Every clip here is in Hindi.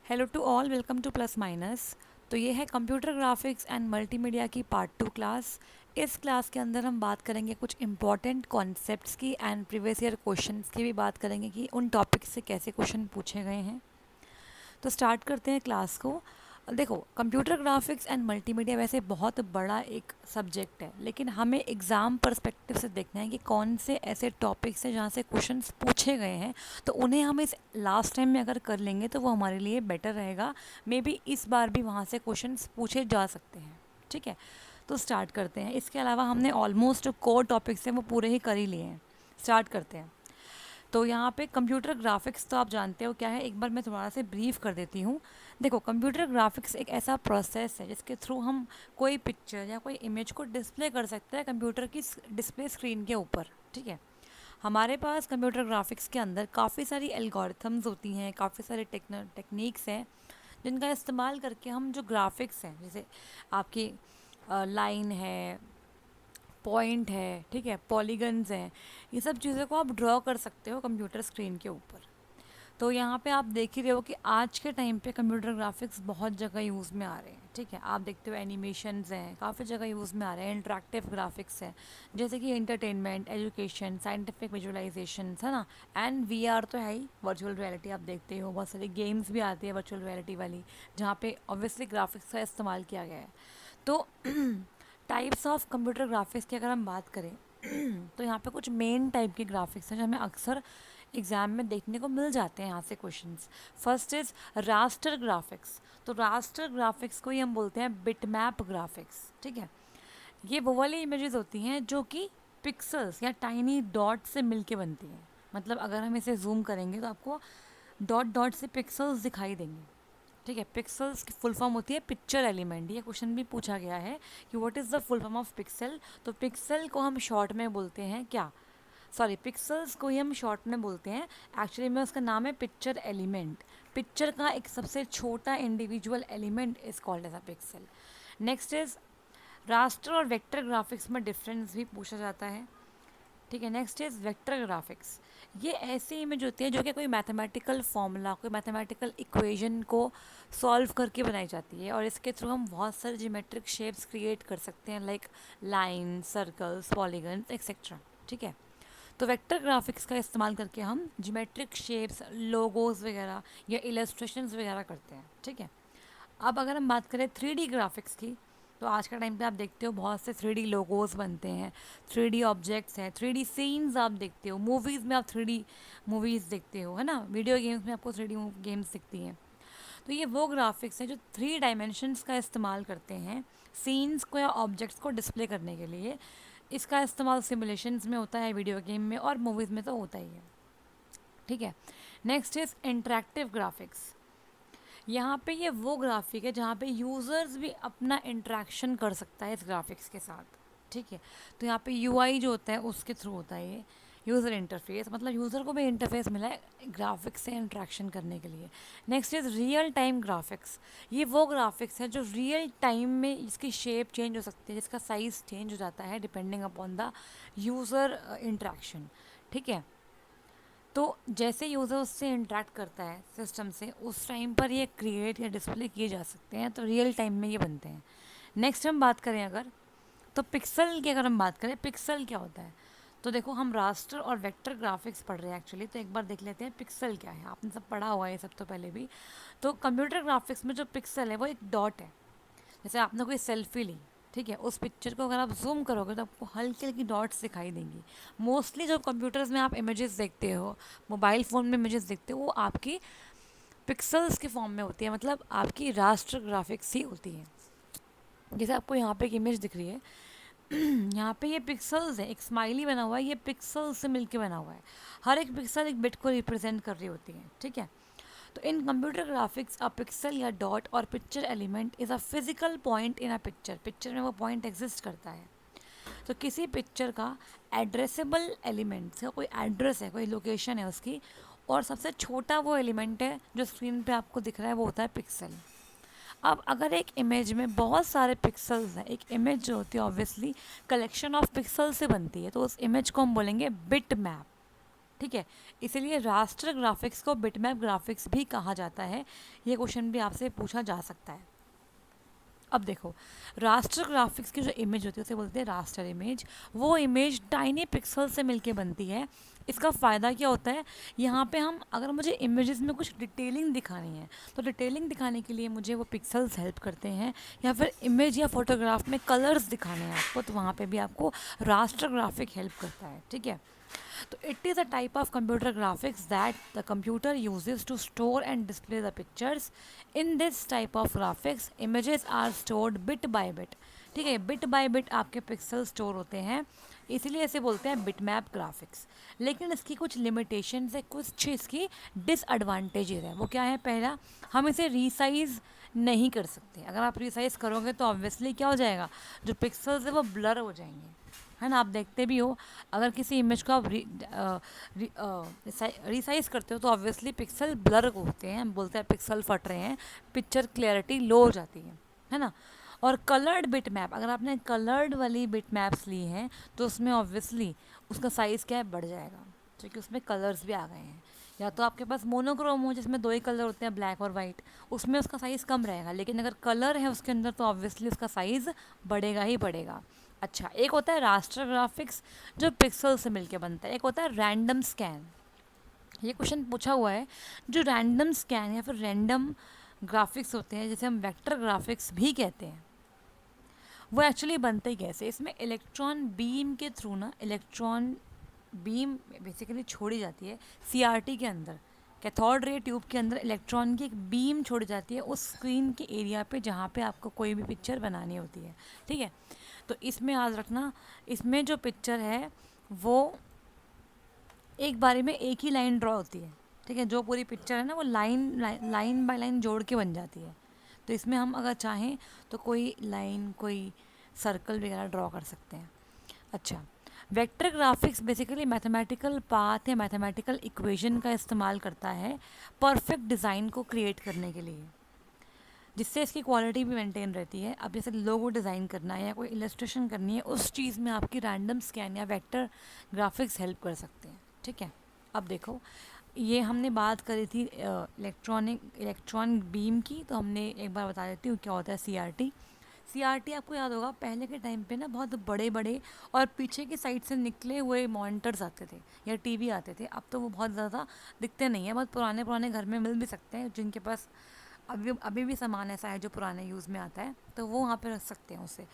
Hello to all, welcome to plus minus. तो ये है कंप्यूटर ग्राफिक्स एंड मल्टीमीडिया की पार्ट 2 क्लास। इस क्लास के अंदर हम बात करेंगे कुछ इंपॉर्टेंट कॉन्सेप्ट्स की एंड प्रीवियस ईयर क्वेश्चंस की भी बात करेंगे कि उन टॉपिक्स से कैसे क्वेश्चन पूछे गए हैं। तो स्टार्ट करते हैं क्लास को। देखो, कंप्यूटर ग्राफिक्स एंड मल्टीमीडिया वैसे बहुत बड़ा एक सब्जेक्ट है, लेकिन हमें एग्ज़ाम पर्सपेक्टिव से देखना है कि कौन से ऐसे टॉपिक्स हैं जहाँ से क्वेश्चंस पूछे गए हैं। तो उन्हें हम इस लास्ट टाइम में अगर कर लेंगे तो वो हमारे लिए बेटर रहेगा। मे बी इस बार भी वहाँ से क्वेश्चंस पूछे जा सकते हैं। ठीक है, तो स्टार्ट करते हैं। इसके अलावा हमने ऑलमोस्ट जो कोर टॉपिक्स हैं वो पूरे ही कर ही लिए हैं। स्टार्ट करते हैं। तो यहाँ पे कंप्यूटर ग्राफिक्स तो आप जानते हो क्या है, एक बार मैं थोड़ा सा ब्रीफ कर देती हूँ। देखो, कंप्यूटर ग्राफिक्स एक ऐसा प्रोसेस है जिसके थ्रू हम कोई पिक्चर या कोई इमेज को डिस्प्ले कर सकते हैं कंप्यूटर की डिस्प्ले स्क्रीन के ऊपर। ठीक है, हमारे पास कंप्यूटर ग्राफिक्स के अंदर काफ़ी सारी एल्गोरिथम्स होती हैं, काफ़ी सारी टेक्निक्स हैं जिनका इस्तेमाल करके हम जो ग्राफिक्स हैं, जैसे आपकी लाइन है, पॉइंट है, ठीक है, पॉलीगन्स हैं, ये सब चीज़ों को आप ड्रॉ कर सकते हो कंप्यूटर स्क्रीन के ऊपर। तो यहाँ पे आप देख ही रहे हो कि आज के टाइम पे कंप्यूटर ग्राफिक्स बहुत जगह यूज़ में आ रहे हैं। ठीक है, आप देखते हो एनिमेशंस हैं, काफ़ी जगह यूज़ में आ रहे हैं। इंटरेक्टिव ग्राफिक्स हैं, जैसे कि इंटरटेनमेंट, एजुकेशन, साइंटिफिक विजुअलाइजेशन, है ना। एंड वीआर तो है ही, वर्चुअल रियलिटी आप देखते हो, बहुत सारी गेम्स भी आती है वर्चुअल रियलिटी वाली, जहाँ पे ऑब्वियसली ग्राफिक्स का इस्तेमाल किया गया है। तो टाइप्स ऑफ कंप्यूटर ग्राफिक्स की अगर हम बात करें तो यहाँ पे कुछ मेन टाइप के ग्राफिक्स हैं जो हमें अक्सर एग्ज़ाम में देखने को मिल जाते हैं यहाँ से questions. First is raster graphics. तो रास्टर ग्राफिक्स को ही हम बोलते हैं बिटमैप ग्राफिक्स। ठीक है, ये वो वाली इमेजेस होती हैं जो कि पिक्सल्स या टाइनी डॉट से मिलके बनती हैं। मतलब अगर हम इसे जूम करेंगे तो आपको डॉट डॉट से पिक्सल्स दिखाई देंगे। ठीक है, पिक्सल्स की फुल फॉर्म होती है पिक्चर एलिमेंट। ये क्वेश्चन भी पूछा गया है कि what is the full form of pixel. तो पिक्सल को हम शॉर्ट में बोलते हैं क्या, सॉरी, पिक्सल्स को ही हम शॉर्ट में बोलते हैं। एक्चुअली में उसका नाम है पिक्चर एलिमेंट। पिक्चर का एक सबसे छोटा individual element is called as a pixel. Next is raster और वेक्टर ग्राफिक्स में डिफरेंस भी पूछा जाता है। ठीक है, नेक्स्ट इज वेक्टर ग्राफिक्स। ये ऐसी इमेज होती है जो कि कोई मैथमेटिकल फॉर्मूला, कोई मैथमेटिकल इक्वेशन को सॉल्व करके बनाई जाती है, और इसके थ्रू हम बहुत सारे जियोमेट्रिक शेप्स क्रिएट कर सकते हैं, like line, circles, polygons etcetera. ठीक है, तो वेक्टर ग्राफिक्स का इस्तेमाल करके हम जियोमेट्रिक शेप्स, लोगोज वगैरह या इलस्ट्रेशंस वगैरह करते हैं। ठीक है, अब अगर हम बात करें 3D ग्राफिक्स की, तो आज का टाइम पे आप देखते हो बहुत से 3D लोगोस बनते हैं, 3D ऑब्जेक्ट्स हैं, 3D सीन्स आप देखते हो, मूवीज़ में आप 3D मूवीज़ देखते हो, है ना, वीडियो गेम्स में आपको 3D गेम्स दिखती हैं। तो ये वो ग्राफिक्स हैं जो 3 डायमेंशंस का इस्तेमाल करते हैं सीन्स को या ऑब्जेक्ट्स को डिस्प्ले करने के लिए। इसका इस्तेमाल सिमुलेशंस में होता है, वीडियो गेम में, और मूवीज़ में तो होता ही है। ठीक है, नेक्स्ट इज़ इंटरेक्टिव ग्राफिक्स। यहाँ पे ये वो ग्राफिक है जहाँ पे यूज़र्स भी अपना इंटरेक्शन कर सकता है इस ग्राफिक्स के साथ। ठीक है, तो यहाँ पे यूआई जो होता है उसके थ्रू होता है ये यूज़र इंटरफेस, मतलब यूज़र को भी इंटरफेस मिला है ग्राफिक्स से इंटरेक्शन करने के लिए। Next is real time graphics. ये वो ग्राफिक्स है जो रियल टाइम में इसकी शेप चेंज हो सकती है, जिसका साइज़ चेंज हो जाता है depending upon the user interaction. ठीक है, तो जैसे यूज़र उससे इंटरेक्ट करता है सिस्टम से, उस टाइम पर ये क्रिएट या डिस्प्ले किए जा सकते हैं, तो रियल टाइम में ये बनते हैं। नेक्स्ट हम बात करें अगर, तो पिक्सल की अगर हम बात करें, पिक्सल क्या होता है। तो देखो, हम रास्टर और वेक्टर ग्राफिक्स पढ़ रहे हैं एक्चुअली, तो एक बार देख लेते हैं पिक्सल क्या है। आपने सब पढ़ा हुआ है सब तो पहले भी। तो कंप्यूटर ग्राफिक्स में जो पिक्सल है वो एक डॉट है। जैसे आपने कोई सेल्फी ली, ठीक है, उस पिक्चर को अगर आप जूम करोगे तो आपको हल्की हल्की डॉट्स दिखाई देंगी। मोस्टली जो कंप्यूटर्स में आप इमेजेस देखते हो, मोबाइल फ़ोन में इमेजेस देखते हो, वो आपकी पिक्सल्स के फॉर्म में होती है, मतलब आपकी रास्टर ग्राफिक्स ही होती है। जैसे आपको यहाँ पे एक इमेज दिख रही है यहाँ पे ये पिक्सल्स है, एक स्माइली बना हुआ है, ये पिक्सल्स से मिलके बना हुआ है। हर एक पिक्सल एक बिट को रिप्रेजेंट कर रही होती है। ठीक है, तो इन कंप्यूटर ग्राफिक्स अ पिक्सल या डॉट और picture element is a physical point in a picture. Picture में वो पॉइंट एग्जिस्ट करता है। तो किसी पिक्चर का एड्रेसेबल एलिमेंट है, कोई एड्रेस है, कोई लोकेशन है उसकी, और सबसे छोटा वो एलिमेंट है जो स्क्रीन पे आपको दिख रहा है, वो होता है पिक्सल। अब अगर एक इमेज में बहुत सारे पिक्सल्स हैं, एक इमेज जो होती है ऑब्वियसली कलेक्शन ऑफ पिक्सल से बनती है, तो उस इमेज को हम बोलेंगे बिट मैप। ठीक है, इसीलिए रास्टर ग्राफिक्स को बिटमैप ग्राफिक्स भी कहा जाता है। ये क्वेश्चन भी आपसे पूछा जा सकता है। अब देखो, रास्टर ग्राफिक्स की जो इमेज होती है उसे बोलते हैं रास्टर इमेज। वो इमेज टाइनी पिक्सल से मिलके बनती है। इसका फ़ायदा क्या होता है, यहाँ पे हम अगर मुझे इमेजेस में कुछ डिटेलिंग दिखानी है तो डिटेलिंग दिखाने के लिए मुझे वो पिक्सल्स हेल्प करते हैं, या फिर इमेज या फोटोग्राफ में कलर्स दिखाने हैं आपको तो वहाँ पे भी आपको रास्टर ग्राफिक हेल्प करता है। ठीक है, so it is a type of computer graphics that the computer uses to store and display the pictures. In this type of graphics, images are stored bit by bit. ठीक है, बिट बाय बिट आपके पिक्सल स्टोर होते हैं, इसीलिए इसे बोलते हैं बिटमैप ग्राफिक्स। लेकिन इसकी कुछ लिमिटेशंस है, कुछ इसकी डिसएडवांटेजेस है। वो क्या है, पहला, हम इसे रीसाइज नहीं कर सकते। अगर आप रीसाइज करोगे तो ऑब्वियसली क्या हो जाएगा, जो पिक्सल्स है वो ब्लर हो जाएंगे, है ना। आप देखते भी हो, अगर किसी इमेज को आप रिसाइज करते हो तो ऑब्वियसली पिक्सल ब्लर होते हैं, हम बोलते हैं पिक्सल फट रहे हैं, पिक्चर क्लैरिटी लो हो जाती है ना। और कलर्ड बिट मैप, अगर आपने कलर्ड वाली बिट मैप्स ली हैं तो उसमें ऑब्वियसली उसका साइज़ क्या है, बढ़ जाएगा, क्योंकि उसमें कलर्स भी आ गए हैं। या तो आपके पास मोनोक्रोम हो जिसमें दो ही कलर होते हैं, ब्लैक और वाइट, उसमें उसका साइज़ कम रहेगा, लेकिन अगर कलर है उसके अंदर तो ऑब्वियसली उसका साइज़ बढ़ेगा ही बढ़ेगा। अच्छा, एक होता है रास्टर ग्राफिक्स जो पिक्सल से मिलके बनता है, एक होता है रैंडम स्कैन। ये क्वेश्चन पूछा हुआ है, जो रैंडम स्कैन या फिर रैंडम ग्राफिक्स होते हैं, जैसे हम वेक्टर ग्राफिक्स भी कहते हैं, वो एक्चुअली बनते ही कैसे, इसमें इलेक्ट्रॉन बीम के थ्रू ना, इलेक्ट्रॉन बीम बेसिकली छोड़ी जाती है सीआरटी के अंदर, कैथोड रे ट्यूब के अंदर इलेक्ट्रॉन की एक बीम छोड़ी जाती है उस स्क्रीन के एरिया पे जहाँ पे आपको कोई भी पिक्चर बनानी होती है। ठीक है, तो इसमें याद रखना, इसमें जो पिक्चर है वो एक बारी में एक ही लाइन ड्रॉ होती है। ठीक है, जो पूरी पिक्चर है ना वो लाइन बाय लाइन जोड़ के बन जाती है। तो इसमें हम अगर चाहें तो कोई लाइन, कोई सर्कल वगैरह ड्रॉ कर सकते हैं। अच्छा, vector graphics basically mathematical path या मैथमेटिकल इक्वेशन का इस्तेमाल करता है परफेक्ट डिज़ाइन को क्रिएट करने के लिए, जिससे इसकी क्वालिटी भी मेंटेन रहती है। अब जैसे लोगो डिज़ाइन करना है या कोई इलस्ट्रेशन करनी है, उस चीज़ में आपकी रैंडम स्कैन या वेक्टर ग्राफिक्स हेल्प कर सकते हैं। ठीक है, अब देखो, ये हमने बात करी थी इलेक्ट्रॉन बीम की, तो हमने एक बार बता देती हूँ क्या होता है सीआरटी। सीआरटी आपको याद होगा, पहले के टाइम पे ना बहुत बड़े बड़े और पीछे की साइड से निकले हुए मॉनिटर्स आते थे या टीवी आते थे। अब तो वो बहुत ज़्यादा दिखते नहीं हैं, बहुत पुराने पुराने घर में मिल भी सकते हैं, जिनके पास अभी अभी भी सामान ऐसा है जो पुराने यूज़ में आता है, तो वो वहाँ पे रख सकते हैं उसे।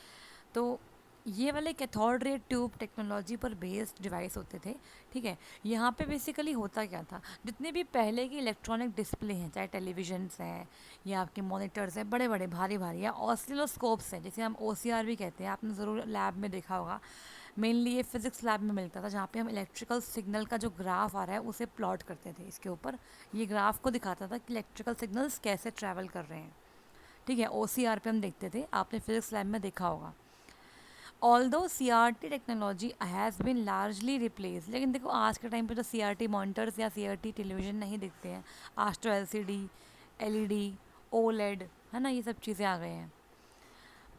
तो ये वाले कैथोड रे ट्यूब टेक्नोलॉजी पर बेस्ड डिवाइस होते थे। ठीक है, यहाँ पे बेसिकली होता क्या था, जितने भी पहले के इलेक्ट्रॉनिक डिस्प्ले हैं, चाहे टेलीविजन्स हैं या आपके मॉनिटर्स हैं बड़े बड़े भारी भारी, या ऑसिलोस्कोप्स हैं जिसे हम ओसीआर भी कहते हैं, आपने ज़रूर लैब में देखा होगा। मेनली ये फिज़िक्स लैब में मिलता था, जहाँ पे हम इलेक्ट्रिकल सिग्नल का जो ग्राफ आ रहा है उसे प्लॉट करते थे। इसके ऊपर ये ग्राफ को दिखाता था कि इलेक्ट्रिकल सिग्नल्स कैसे ट्रैवल कर रहे हैं। ठीक है, ओसीआर पे हम देखते थे, आपने फिज़िक्स लैब में देखा होगा। Although CRT technology has been largely replace, लेकिन देखो आज के टाइम पे तो सीआरटी मॉनिटर्स या सीआरटी टेलीविज़न नहीं दिखते हैं, आज तो एलसीडी, एलईडी, ओलेड, है ना, ये सब चीज़ें आ गए हैं।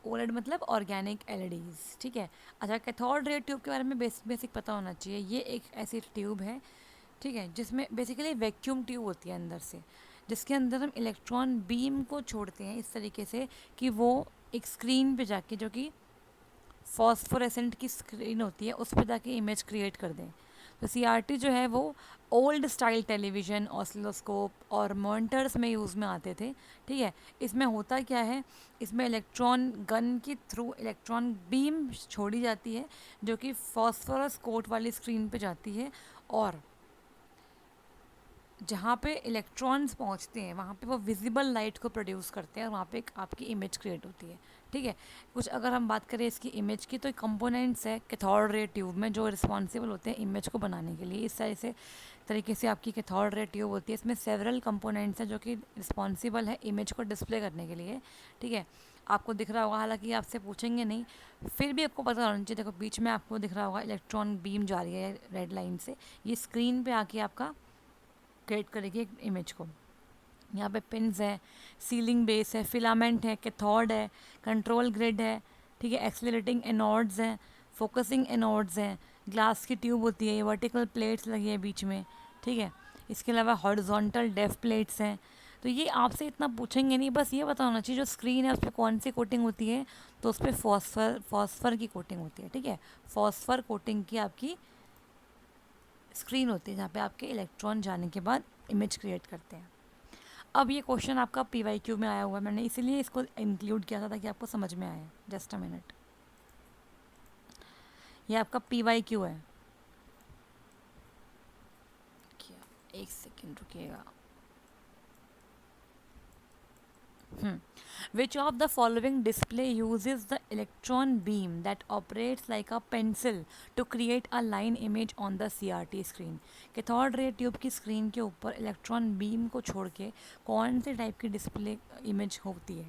ओलेड मतलब ऑर्गेनिक एलईडीज़। ठीक है, अच्छा, कैथोड रे ट्यूब के बारे में बेसिक पता होना चाहिए। ये एक ऐसी ट्यूब है, ठीक है, जिसमें बेसिकली वैक्यूम ट्यूब होती है अंदर से, जिसके अंदर हम इलेक्ट्रॉन बीम को छोड़ते हैं इस तरीके से कि वो एक स्क्रीन पे जाके, जो कि फॉस्फोरेसेंट की स्क्रीन होती है, उस पर जाके इमेज क्रिएट कर दें। तो सीआरटी जो है वो ओल्ड स्टाइल टेलीविज़न, ऑसिलोस्कोप और मॉनिटर्स में यूज़ में आते थे। ठीक है, इसमें होता क्या है, इसमें इलेक्ट्रॉन गन के थ्रू इलेक्ट्रॉन बीम छोड़ी जाती है जो कि फॉस्फोरस कोट वाली स्क्रीन पे जाती है, और जहाँ पे इलेक्ट्रॉन्स पहुँचते हैं वहाँ पे वो विजिबल लाइट को प्रोड्यूस करते हैं और वहाँ पे एक आपकी इमेज क्रिएट होती है। ठीक है, कुछ अगर हम बात करें इसकी इमेज की, तो कंपोनेंट्स है कैथोड रे ट्यूब में जो रिस्पॉन्सिबल होते हैं इमेज को बनाने के लिए। इस तरह से तरीके से आपकी कैथोड रे ट्यूब होती है, इसमें सेवरल कंपोनेंट्स हैं जो कि रिस्पॉन्सिबल है इमेज को डिस्प्ले करने के लिए। ठीक है, आपको दिख रहा होगा, हालांकि आपसे पूछेंगे नहीं, फिर भी आपको पता होना चाहिए। देखो बीच में आपको दिख रहा होगा इलेक्ट्रॉन बीम जा रही है रेड लाइन से, ये स्क्रीन पे आके आपका क्रिएट करेगी एक इमेज को। यहाँ पे पिन्स है, सीलिंग बेस है, फिलामेंट है, कैथोड है, कंट्रोल ग्रिड है, ठीक है, एक्सीलरेटिंग एनोड्स हैं, फोकसिंग एनोड्स हैं, ग्लास की ट्यूब होती है, ये वर्टिकल प्लेट्स लगी है बीच में, ठीक है। इसके अलावा हॉरिजॉन्टल डेफ प्लेट्स हैं। तो ये आपसे इतना पूछेंगे नहीं, बस ये पता होना चाहिए जो स्क्रीन है उस पर कौन सी कोटिंग होती है, तो उस पर फॉस्फर की कोटिंग होती है, ठीक है। फॉस्फर कोटिंग की आपकी स्क्रीन होती है जहाँ पे आपके इलेक्ट्रॉन जाने के बाद इमेज क्रिएट करते हैं। अब ये क्वेश्चन आपका PYQ में आया हुआ है, मैंने इसीलिए इसको इंक्लूड किया था ताकि आपको समझ में आए। जस्ट अ मिनट, ये आपका PYQ है। क्या, एक second रुकिएगा। Which of the following display uses the electron beam that operates like a pencil to create a line image on the CRT screen? Cathode ray tube की स्क्रीन के ऊपर इलेक्ट्रॉन बीम को छोड़ के कौन से टाइप की डिस्प्ले इमेज होती है?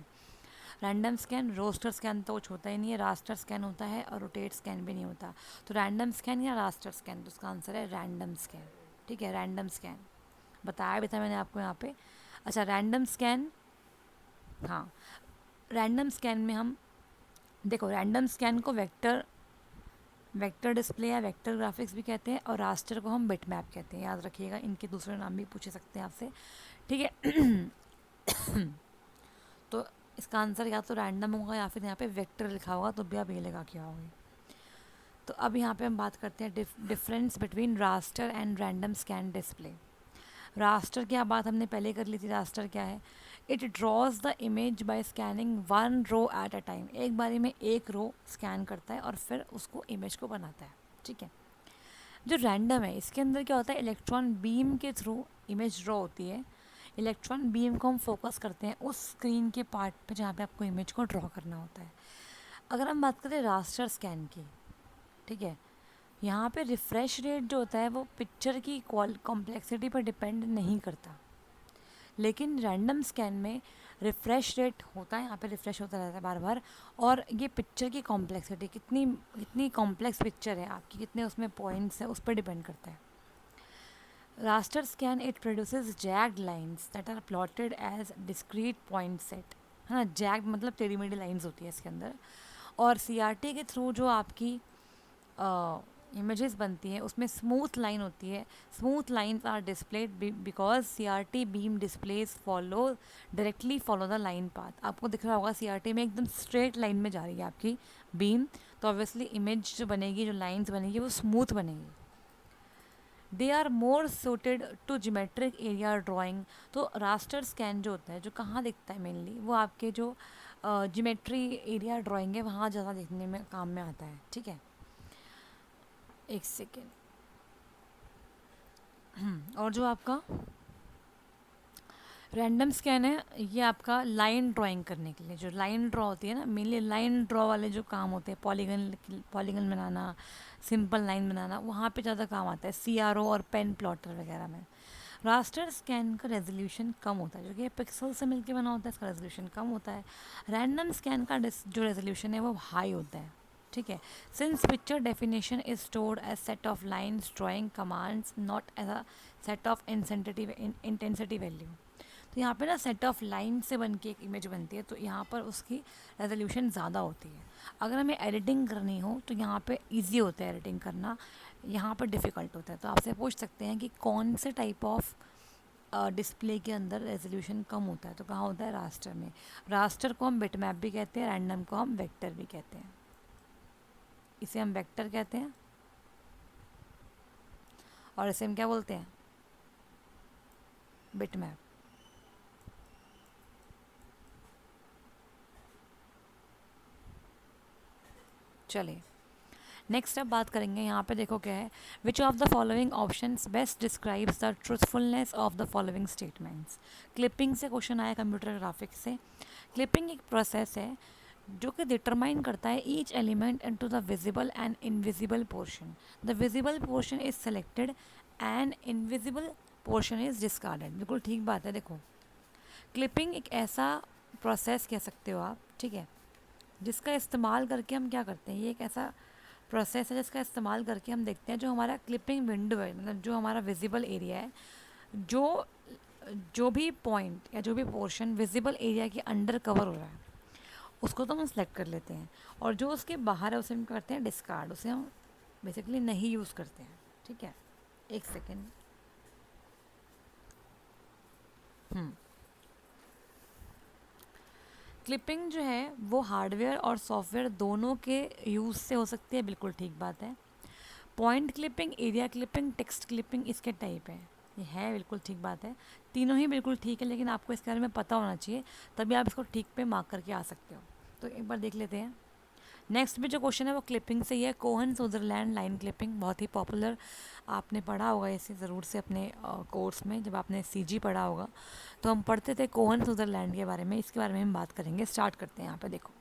रैंडम स्कैन, रोस्टर स्कैन तो कुछ होता ही नहीं है, रास्टर स्कैन होता है और रोटेट स्कैन भी नहीं होता। तो रैंडम स्कैन या रास्टर स्कैन, तो उसका आंसर है रैंडम स्कैन, ठीक है। रैंडम स्कैन बताया भी था मैंने आपको यहाँ पे। अच्छा, रैंडम स्कैन, हाँ, रैंडम स्कैन में हम देखो, रैंडम स्कैन को वेक्टर डिस्प्ले या वेक्टर ग्राफिक्स भी कहते हैं, और रास्टर को हम बिट मैप कहते हैं। याद रखिएगा, इनके दूसरे नाम भी पूछे सकते हैं आपसे, ठीक है। तो इसका आंसर या तो रैंडम होगा या फिर यहाँ पे वेक्टर लिखा होगा, तो भी आप ये लगा के आओगे। तो अब यहाँ पे हम बात करते हैं difference between raster and random scan display. Raster की बात हमने पहले कर ली थी। रास्टर क्या है? It draws the image by scanning one row at a time. एक बारी में एक रो स्कैन करता है और फिर उसको इमेज को बनाता है, ठीक है। जो रैंडम है, इसके अंदर क्या होता है, इलेक्ट्रॉन बीम के थ्रू इमेज ड्रॉ होती है। इलेक्ट्रॉन बीम को हम फोकस करते हैं उस स्क्रीन के पार्ट पे जहाँ पे आपको इमेज को ड्रॉ करना होता है। अगर हम बात करें रास्टर स्कैन की, ठीक है, यहाँ पे रिफ़्रेश रेट जो होता है वो पिक्चर की कॉम्प्लेक्सिटी पर डिपेंड नहीं करता। लेकिन रैंडम स्कैन में रिफ़्रेश रेट होता है, यहाँ पे रिफ़्रेश होता रहता है बार बार, और ये पिक्चर की कॉम्प्लेक्सिटी, कितनी कॉम्प्लेक्स पिक्चर है आपकी, कितने उसमें पॉइंट्स है, उस पर डिपेंड करता है। Raster scan it produces jagged lines that are plotted as discrete point set, है ना। जैग्ड मतलब टेढ़ी मेढ़ी लाइंस होती है इसके अंदर। और CRT के थ्रू जो आपकी इमेजेस बनती हैं उसमें स्मूथ लाइन होती है। Smooth lines are displayed because CRT beam displays directly follow the line path. आपको दिख रहा होगा CRT में एकदम स्ट्रेट लाइन में जा रही है आपकी बीम, तो ऑब्वियसली इमेज जो बनेगी, जो लाइंस बनेगी, वो स्मूथ बनेगी। They are more suited to geometric area drawing. तो रास्टर स्कैन जो होता है, जो कहाँ दिखता है मेनली, वो आपके जो ज्योमेट्री एरिया ड्राइंग है वहाँ ज़्यादा देखने में काम में आता है, ठीक है। एक सेकेंड। और जो आपका रैंडम स्कैन है, ये आपका लाइन ड्राइंग करने के लिए, जो लाइन ड्रॉ होती है ना, मेनली लाइन ड्रॉ वाले जो काम होते हैं, पॉलीगन बनाना, सिंपल लाइन बनाना, वहाँ पे ज़्यादा काम आता है CRO और पेन प्लॉटर वगैरह में। रास्टर स्कैन का रेजोल्यूशन कम होता है, जो कि पिक्सल से मिलके बना होता है, इसका रेजोल्यूशन कम होता है। रैंडम स्कैन का जो रेजोल्यूशन है वो हाई होता है, ठीक है। Since picture definition is stored as set of lines drawing commands, not as a set of intensity value. तो यहाँ पे ना सेट ऑफ लाइन से बन के एक इमेज बनती है, तो यहाँ पर उसकी रेजोल्यूशन ज़्यादा होती है। अगर हमें एडिटिंग करनी हो तो यहाँ पे इजी होता है एडिटिंग करना, यहाँ पर डिफ़िकल्ट होता है। तो आपसे पूछ सकते हैं कि कौन से टाइप ऑफ डिस्प्ले के अंदर रेजोल्यूशन कम होता है, तो कहाँ होता है, रास्टर में। रास्टर को हम बिट मैप भी कहते हैं, रैंडम को हम वेक्टर भी कहते हैं। इसे हम वेक्टर कहते हैं और इसे हम क्या बोलते हैं, बिट मैप। चलिए नेक्स्ट अब बात करेंगे, यहाँ पे देखो क्या है, which of the following options best describes the truthfulness of the following statements. Clipping से क्वेश्चन आया कंप्यूटर ग्राफिक्स से। क्लिपिंग एक प्रोसेस है जो कि डिटरमाइन करता है each element into the visible and invisible portion. The visible portion is selected and invisible portion is discarded. बिल्कुल ठीक बात है। देखो, क्लिपिंग एक ऐसा प्रोसेस कह सकते हो आप, ठीक है, जिसका इस्तेमाल करके हम क्या करते हैं, ये एक ऐसा प्रोसेस है जिसका इस्तेमाल करके हम देखते हैं जो हमारा क्लिपिंग विंडो है, मतलब जो हमारा विजिबल एरिया है, जो जो भी पॉइंट या जो भी पोर्शन विजिबल एरिया के अंडर कवर हो रहा है उसको तो हम सेलेक्ट कर लेते हैं, और जो उसके बाहर है उसे हम करते हैं डिस्कार्ड, उसे हम बेसिकली नहीं यूज़ करते हैं। ठीक है, एक सेकेंड। क्लिपिंग जो है वो हार्डवेयर और सॉफ्टवेयर दोनों के यूज़ से हो सकती है, बिल्कुल ठीक बात है। Point clipping, area clipping, text clipping इसके टाइप हैं। ये है बिल्कुल ठीक बात है, तीनों ही बिल्कुल ठीक है, लेकिन आपको इसके बारे में पता होना चाहिए, तभी आप इसको ठीक पे मार्क करके आ सकते हो। तो एक बार देख लेते हैं। नेक्स्ट भी जो क्वेश्चन है वो क्लिपिंग से ही है। कोहन सुदरलैंड लाइन क्लिपिंग, बहुत ही पॉपुलर, आपने पढ़ा होगा इसे ज़रूर से अपने कोर्स में, जब आपने सीजी पढ़ा होगा तो हम पढ़ते थे कोहन सुदरलैंड के बारे में। इसके बारे में हम बात करेंगे। स्टार्ट करते हैं। यहाँ पे देखो,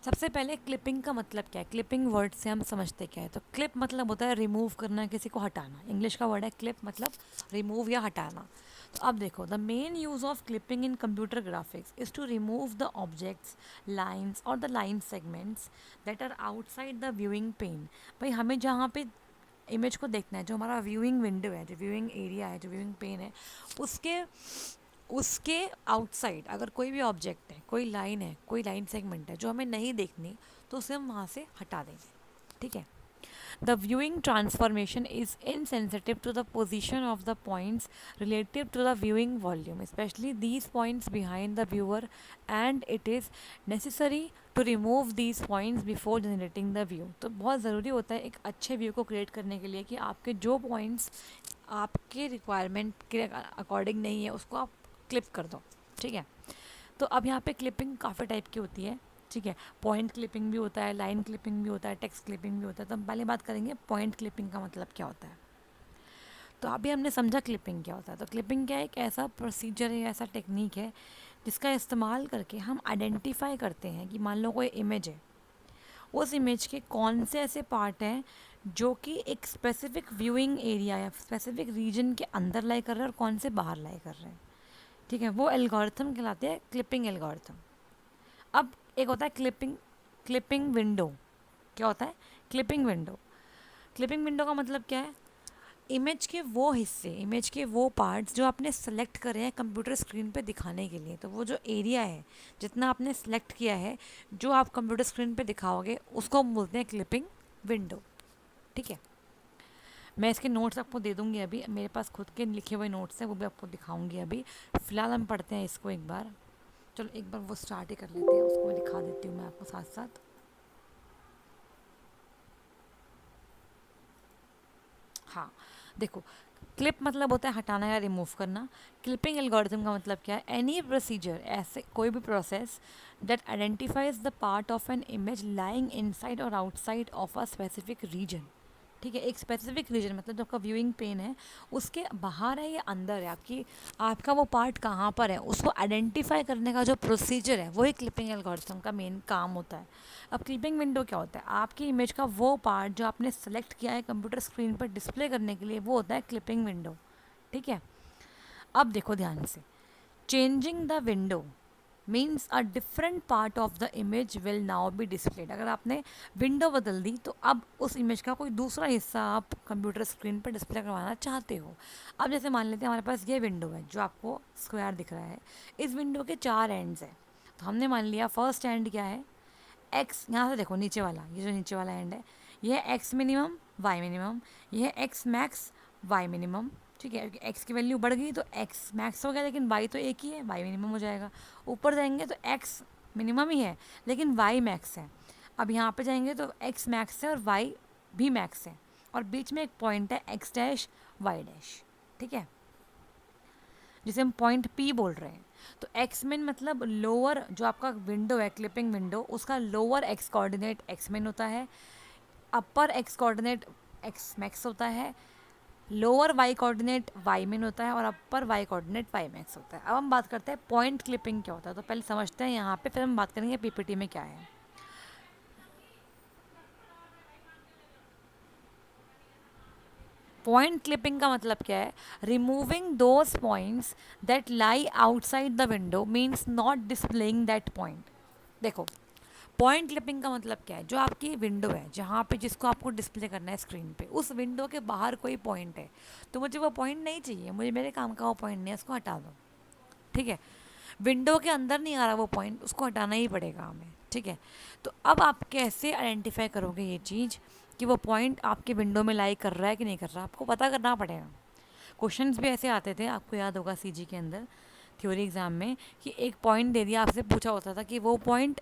सबसे पहले क्लिपिंग का मतलब क्या है। क्लिपिंग वर्ड से हम समझते क्या है, तो क्लिप मतलब होता है रिमूव करना, किसी को हटाना। इंग्लिश का वर्ड है क्लिप, मतलब रिमूव या हटाना। तो अब देखो, the main use of clipping in computer graphics is to remove the objects, lines और the line segments that are outside the viewing pane. भाई हमें जहाँ पे इमेज को देखना है, जो हमारा व्यूइंग विंडो है, जो व्यूइंग एरिया है, जो व्यूइंग पेन है, उसके उसके आउटसाइड अगर कोई भी ऑब्जेक्ट है, कोई लाइन है, कोई लाइन सेगमेंट है जो हमें नहीं देखनी, तो उसे हम वहाँ से हटा देंगे। ठीक है। The viewing transformation is insensitive to the position of the points relative to the viewing volume, especially these points behind the viewer, and it is necessary to remove these points before generating the view. तो बहुत ज़रूरी होता है एक अच्छे व्यू को क्रिएट करने के लिए कि आपके जो पॉइंट्स आपके रिक्वायरमेंट के अकॉर्डिंग नहीं है उसको आप क्लिप कर दो। ठीक है। तो अब यहाँ पे क्लिपिंग काफ़ी टाइप की होती है। ठीक है, पॉइंट क्लिपिंग भी होता है, लाइन क्लिपिंग भी होता है, टेक्स्ट क्लिपिंग भी होता है। तो हम पहले बात करेंगे पॉइंट क्लिपिंग का मतलब क्या होता है। तो अभी हमने समझा क्लिपिंग क्या होता है। तो क्लिपिंग क्या है, एक ऐसा प्रोसीजर है, ऐसा टेक्निक है जिसका इस्तेमाल करके हम आइडेंटिफाई करते हैं कि मान लो कोई इमेज है, उस इमेज के कौन से ऐसे पार्ट हैं जो कि एक स्पेसिफिक व्यूइंग एरिया या स्पेसिफिक रीजन के अंदर लाई कर रहे हैं और कौन से बाहर लाई कर रहे हैं। ठीक है, वो एल्गोरिथम कहलाते हैं क्लिपिंग एल्गोरिथम। अब एक होता है क्लिपिंग क्लिपिंग विंडो। क्या होता है क्लिपिंग विंडो? क्लिपिंग विंडो का मतलब क्या है, इमेज के वो हिस्से, इमेज के वो पार्ट्स जो आपने सेलेक्ट करे हैं कंप्यूटर स्क्रीन पे दिखाने के लिए। तो वो जो एरिया है जितना आपने सेलेक्ट किया है, जो आप कंप्यूटर स्क्रीन पे दिखाओगे, उसको हम बोलते हैं क्लिपिंग विंडो। ठीक है, मैं इसके नोट्स आपको दे दूंगी, अभी मेरे पास खुद के लिखे हुए नोट्स हैं, वो भी आपको दिखाऊंगी। अभी फ़िलहाल हम पढ़ते हैं इसको एक बार। चलो एक बार वो स्टार्ट ही कर लेते हैं, उसको मैं दिखा देती हूँ मैं आपको साथ साथ। हाँ, देखो, क्लिप मतलब होता है हटाना या रिमूव करना। क्लिपिंग एल्गोरिथम का मतलब क्या है, एनी प्रोसीजर, ऐसे कोई भी process that identifies the part of an image lying inside और outside of a specific region. ठीक है, एक स्पेसिफिक रीजन मतलब जो आपका व्यूइंग पेन है उसके बाहर है या अंदर है, आपकी आपका वो पार्ट कहाँ पर है, उसको आइडेंटिफाई करने का जो प्रोसीजर है वही क्लिपिंग एल्गोरिथम का मेन काम होता है। अब क्लिपिंग विंडो क्या होता है, आपकी इमेज का वो पार्ट जो आपने सेलेक्ट किया है कंप्यूटर स्क्रीन पर डिस्प्ले करने के लिए, वो होता है क्लिपिंग विंडो। ठीक है। अब देखो ध्यान से, changing the window means a different part of the image will now be displayed. अगर आपने विंडो बदल दी तो अब उस इमेज का कोई दूसरा हिस्सा आप कंप्यूटर स्क्रीन पर डिस्प्ले करवाना चाहते हो। अब जैसे मान लेते हैं हमारे पास ये विंडो है जो आपको स्क्वायर दिख रहा है, इस विंडो के 4 एंड्स हैं। तो हमने मान लिया फर्स्ट एंड क्या है, एक्स। यहाँ से देखो नीचे वाला, ये जो नीचे वाला एंड है, ये है एक्स मिनिमम वाई मिनिमम, ये है एक्स मैक्स वाई मिनिमम। ठीक है, एक्स की वैल्यू बढ़ गई तो एक्स मैक्स हो गया, लेकिन वाई तो एक ही है, वाई मिनिमम हो जाएगा। ऊपर जाएंगे तो एक्स मिनिमम ही है लेकिन वाई मैक्स है। अब यहाँ पे जाएंगे तो एक्स मैक्स है और वाई भी मैक्स है, और बीच में एक पॉइंट है एक्स डैश वाई डैश। ठीक है, जिसे हम पॉइंट पी बोल रहे हैं। तो एक्स मिन मतलब लोअर, जो आपका विंडो है क्लिपिंग विंडो, उसका लोअर एक्स कोऑर्डिनेट एक्स मिन होता है, अपर एक्स कोऑर्डिनेट एक्स मैक्स होता है, लोअर वाई कोऑर्डिनेट वाई मिन होता है, और अपर वाई कोऑर्डिनेट वाई मैक्स होता है। अब हम बात करते हैं पॉइंट क्लिपिंग क्या होता है। तो पहले समझते हैं यहाँ पे, फिर हम बात करेंगे पीपीटी में क्या है। पॉइंट क्लिपिंग का मतलब क्या है, removing those points that lie outside the window means not displaying that point. देखो, पॉइंट क्लिपिंग का मतलब क्या है, जो आपकी विंडो है जहाँ पे जिसको आपको डिस्प्ले करना है स्क्रीन पे, उस विंडो के बाहर कोई पॉइंट है, तो मुझे वो पॉइंट नहीं चाहिए, मुझे मेरे काम का वो पॉइंट नहीं है, उसको हटा दो। ठीक है, विंडो के अंदर नहीं आ रहा वो पॉइंट, उसको हटाना ही पड़ेगा हमें। ठीक है, तो अब आप कैसे आइडेंटिफाई करोगे ये चीज़ कि वो पॉइंट आपके विंडो में लाई कर रहा है कि नहीं कर रहा, आपको पता करना पड़ेगा। क्वेश्चंस भी ऐसे आते थे, आपको याद होगा सीजी के अंदर थ्योरी एग्ज़ाम में, कि एक पॉइंट दे दिया, आपसे पूछा होता था कि वो पॉइंट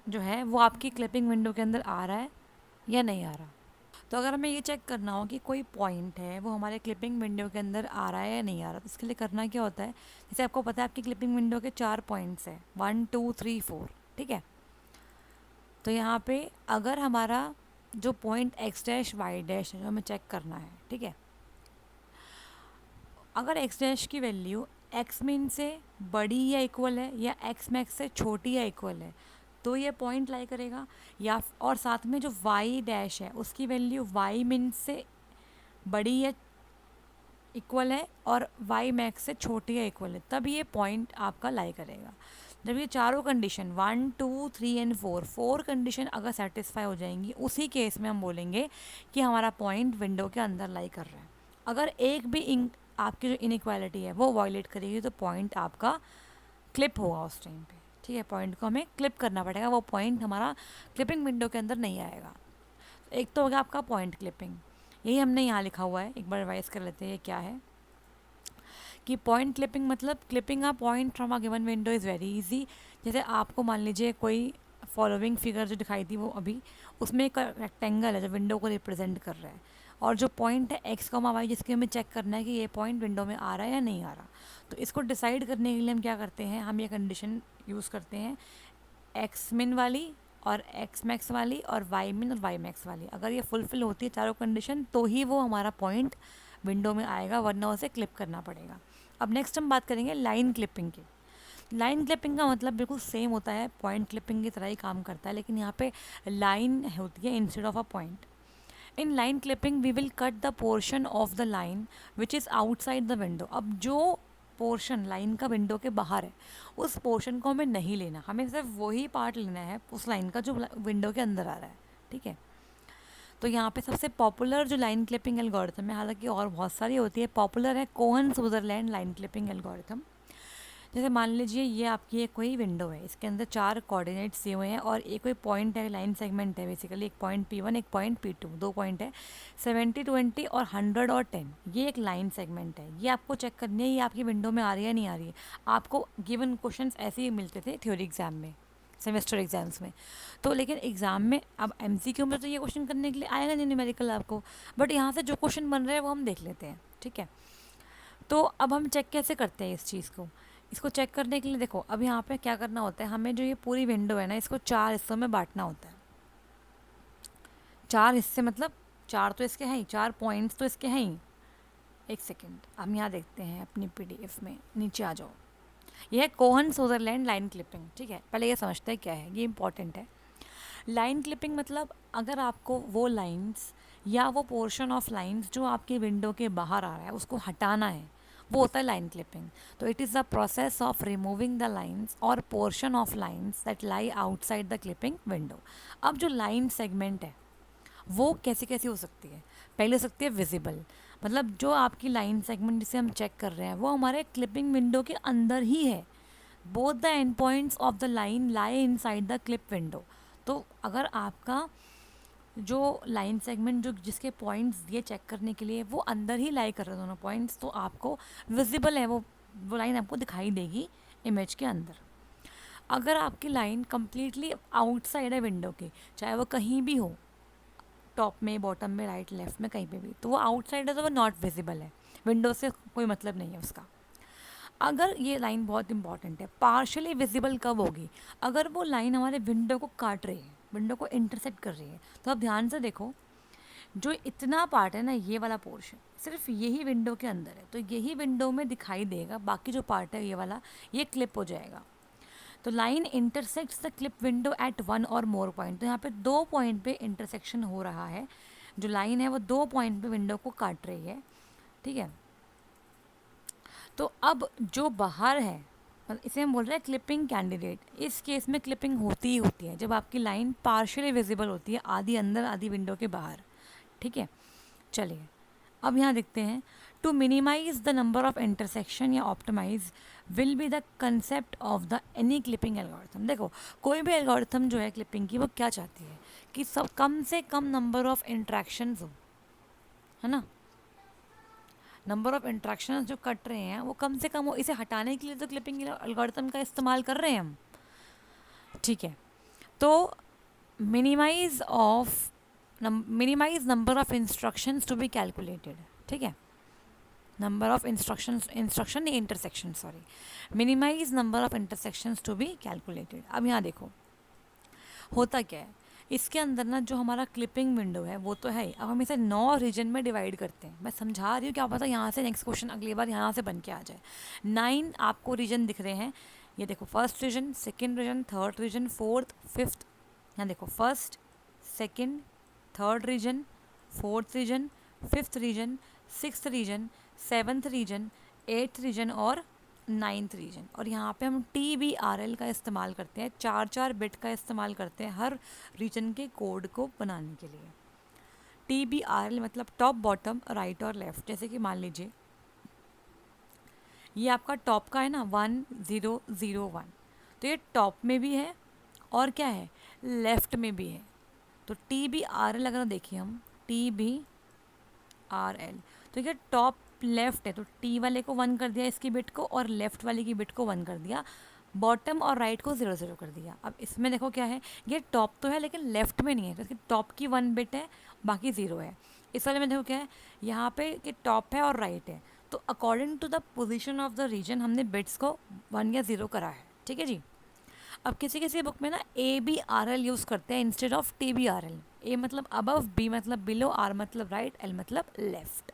जो है वो आपकी क्लिपिंग विंडो के अंदर आ रहा है या नहीं आ रहा। तो अगर हमें ये चेक करना हो कि कोई पॉइंट है वो हमारे क्लिपिंग विंडो के अंदर आ रहा है या नहीं आ रहा, तो इसके लिए करना क्या होता है, जैसे आपको पता है आपकी क्लिपिंग विंडो के 4 पॉइंट्स हैं, 1 2 3 4, ठीक है। तो यहाँ पे अगर हमारा जो point X dash Y dash है जो हमें चेक करना है, ठीक है, अगर एक्स डैश की वैल्यू एक्स मिन से बड़ी या इक्वल है या एक्स मैक्स से छोटी या इक्वल है तो ये पॉइंट लाई करेगा, या और साथ में जो वाई डैश है उसकी वैल्यू वाई मिन से बड़ी या इक्वल है और वाई मैक्स से छोटी या इक्वल है, तब ये पॉइंट आपका लाई करेगा। जब ये चारों कंडीशन 1 2 3 एंड 4 कंडीशन अगर सेटिस्फाई हो जाएंगी, उसी केस में हम बोलेंगे कि हमारा पॉइंट विंडो के अंदर लाई कर रहा है। अगर एक भी आपकी जो इनइक्वालिटी है वो वायलेट करेगी तो पॉइंट आपका क्लिप होगा उस टाइम पे, ठीक है। पॉइंट को हमें क्लिप करना पड़ेगा, वो पॉइंट हमारा क्लिपिंग विंडो के अंदर नहीं आएगा। एक तो हो गया आपका पॉइंट क्लिपिंग, यही हमने यहाँ लिखा हुआ है, एक बार रिवाइज कर लेते हैं ये क्या है। कि पॉइंट क्लिपिंग मतलब clipping a point from a given window is very easy. जैसे आपको मान लीजिए कोई फॉलोइंग फिगर जो दिखाई थी वो अभी, उसमें एक रेक्टेंगल है जो विंडो को रिप्रेजेंट कर रहा है, और जो पॉइंट है एक्स कॉमा वाई जिसके हमें चेक करना है कि ये पॉइंट विंडो में आ रहा है या नहीं आ रहा। तो इसको डिसाइड करने के लिए हम क्या करते हैं, हम ये कंडीशन यूज़ करते हैं एक्स मिन वाली और एक्स मैक्स वाली और वाई मिन और वाई मैक्स वाली। अगर ये फुलफिल होती है चारों कंडीशन तो ही वो हमारा पॉइंट विंडो में आएगा, वरना उसे क्लिप करना पड़ेगा। अब नेक्स्ट हम बात करेंगे लाइन क्लिपिंग की। लाइन क्लिपिंग का मतलब बिल्कुल सेम होता है, पॉइंट क्लिपिंग की तरह ही काम करता है, लेकिन यहाँ पे लाइन होती है instead of a point. In line clipping we will cut the portion of the line which is outside the window. अब जो पोर्शन लाइन का विंडो के बाहर है उस पोर्शन को हमें नहीं लेना, हमें सिर्फ वही पार्ट लेना है उस लाइन का जो विंडो के अंदर आ रहा है, ठीक है। तो यहाँ पे सबसे पॉपुलर जो लाइन क्लिपिंग एल्गोरिथम है, हालांकि और बहुत सारी होती है, पॉपुलर है कोहन-सुदरलैंड लाइन क्लिपिंग एल्गोरिथम। जैसे मान लीजिए ये आपकी एक कोई विंडो है, इसके अंदर 4 कोऑर्डिनेट्स दिए हुए हैं और एक कोई पॉइंट है, लाइन सेगमेंट है बेसिकली, एक पॉइंट P1 एक पॉइंट P2, 2 पॉइंट है, 70 20 और 100 और 10, ये एक लाइन सेगमेंट है। ये आपको चेक करनी है ये आपकी विंडो में आ रही है नहीं आ रही है। आपको गिवन क्वेश्चंस ऐसे ही मिलते थे थ्योरी एग्जाम में, सेमेस्टर एग्जाम्स में। तो लेकिन एग्ज़ाम में अब MCQ में तो ये क्वेश्चन करने के लिए आएगा नहीं न्यूमेरिकल आपको, बट यहाँ से जो क्वेश्चन बन रहे हैं वो हम देख लेते हैं, ठीक है। तो अब हम चेक कैसे करते हैं इस चीज़ को, इसको चेक करने के लिए देखो अब यहाँ पे क्या करना होता है, हमें जो ये पूरी विंडो है ना इसको 4 हिस्सों में बांटना होता है। 4 हिस्से मतलब 4 तो इसके हैं ही, 4 पॉइंट्स तो इसके हैं ही। एक सेकेंड, हम यहाँ देखते हैं अपनी PDF में, नीचे आ जाओ। यह है कोहन-सुदरलैंड लाइन क्लिपिंग, ठीक है। पहले ये समझते हैं क्या है, ये इंपॉर्टेंट है। लाइन क्लिपिंग मतलब अगर आपको वो लाइंस या वो पोर्शन ऑफ लाइंस जो आपके विंडो के बाहर आ रहा है उसको हटाना है, वो होता है लाइन क्लिपिंग। तो it is the process of removing the lines और portion of lines that lie outside the clipping window. अब जो लाइन सेगमेंट है वो कैसी कैसी हो सकती है, पहले हो सकती है विजिबल, मतलब जो आपकी लाइन सेगमेंट जिसे हम चेक कर रहे हैं वो हमारे क्लिपिंग विंडो के अंदर ही है। Both the end points of the line lie inside the clip window. तो अगर आपका जो लाइन सेगमेंट जो जिसके पॉइंट्स दिए चेक करने के लिए वो अंदर ही लाई कर रहे हैं दोनों पॉइंट्स, तो आपको विजिबल है वो लाइन आपको दिखाई देगी इमेज के अंदर। अगर आपकी लाइन कम्प्लीटली आउटसाइड है विंडो के, चाहे वो कहीं भी हो, टॉप में बॉटम में राइट लेफ्ट में कहीं पे भी, तो वो आउटसाइड है तो वो नॉट विजिबल है, विंडो से कोई मतलब नहीं है उसका। अगर ये लाइन बहुत इंपॉर्टेंट है, पार्शियली विजिबल कब होगी, अगर वो लाइन हमारे विंडो को काट रही है, विंडो को इंटरसेक्ट कर रही है। तो आप ध्यान से देखो, जो इतना पार्ट है ना ये वाला पोर्शन सिर्फ यही विंडो के अंदर है, तो यही विंडो में दिखाई देगा, बाकी जो पार्ट है ये वाला ये क्लिप हो जाएगा। तो line intersects the clip window at 1 और मोर पॉइंट। तो यहाँ पे 2 पॉइंट पे इंटरसेक्शन हो रहा है, जो लाइन है वो 2 पॉइंट पे विंडो को काट रही है, ठीक है। तो अब जो बाहर है मतलब इसे हम बोल रहे हैं क्लिपिंग कैंडिडेट। इस केस में क्लिपिंग होती ही होती है जब आपकी लाइन पार्शियली विजिबल होती है, आधी अंदर आधी विंडो के बाहर, ठीक है। चलिए अब यहाँ देखते हैं, to minimize the number of intersection या optimize will be the concept of the any clipping algorithm. देखो कोई भी एल्गोरिथम जो है क्लिपिंग की वो क्या चाहती है कि सब कम से कम नंबर ऑफ इंट्रैक्शंस हो, है ना, नंबर ऑफ इंट्रैक्शंस जो कट रहे हैं वो कम से कम हो। इसे हटाने के लिए तो क्लिपिंग एल्गोरिथम का इस्तेमाल कर रहे हैं हम, ठीक है। तो minimise number of instructions to be calculated, ठीक है, नंबर ऑफ इंस्ट्रक्शन नहीं intersection, sorry, minimise number of intersections to be calculated. अब यहाँ देखो होता क्या है, इसके अंदर ना जो हमारा क्लिपिंग विंडो है वो तो है ही। अब हम इसे 9 रीजन में डिवाइड करते हैं। मैं समझा रही हूँ, क्या पता यहाँ से नेक्स्ट क्वेश्चन अगली बार यहाँ से बन के आ जाए। 9 आपको रीजन दिख रहे हैं, ये देखो, first region, second region, third region, fourth, fifth. यहाँ देखो, first, second, third region, fourth region, fifth region, sixth region, seventh region, eighth region और नाइन्थ रीजन। और यहाँ पे हम TBRL का इस्तेमाल करते हैं, 4 बिट का इस्तेमाल करते हैं हर रीजन के कोड को बनाने के लिए। TBRL मतलब टॉप, बॉटम, राइट और लेफ्ट। जैसे कि मान लीजिए ये आपका टॉप का है ना, 1001, तो ये टॉप में भी है और क्या है, लेफ्ट में भी है। तो TBRL अगर देखिए हम, TBRL, तो ये टॉप लेफ्ट है, तो टी वाले को 1 कर दिया इसकी बिट को, और लेफ्ट वाले की बिट को 1 कर दिया, बॉटम और राइट को 0 कर दिया। अब इसमें देखो क्या है, ये टॉप तो है लेकिन लेफ्ट में नहीं है, तो इसकी टॉप की 1 बिट है, बाकी 0 है। इस वाले में देखो क्या है, यहाँ पे कि टॉप है और राइट है, तो according to the position of the region हमने बिट्स को 1 या 0 करा है, ठीक है जी। अब किसी किसी बुक में ना ABRL यूज़ करते हैं इंस्टेड ऑफ TBRL। ए मतलब अबव, बी मतलब बिलो, आर मतलब राइट, एल मतलब लेफ्ट।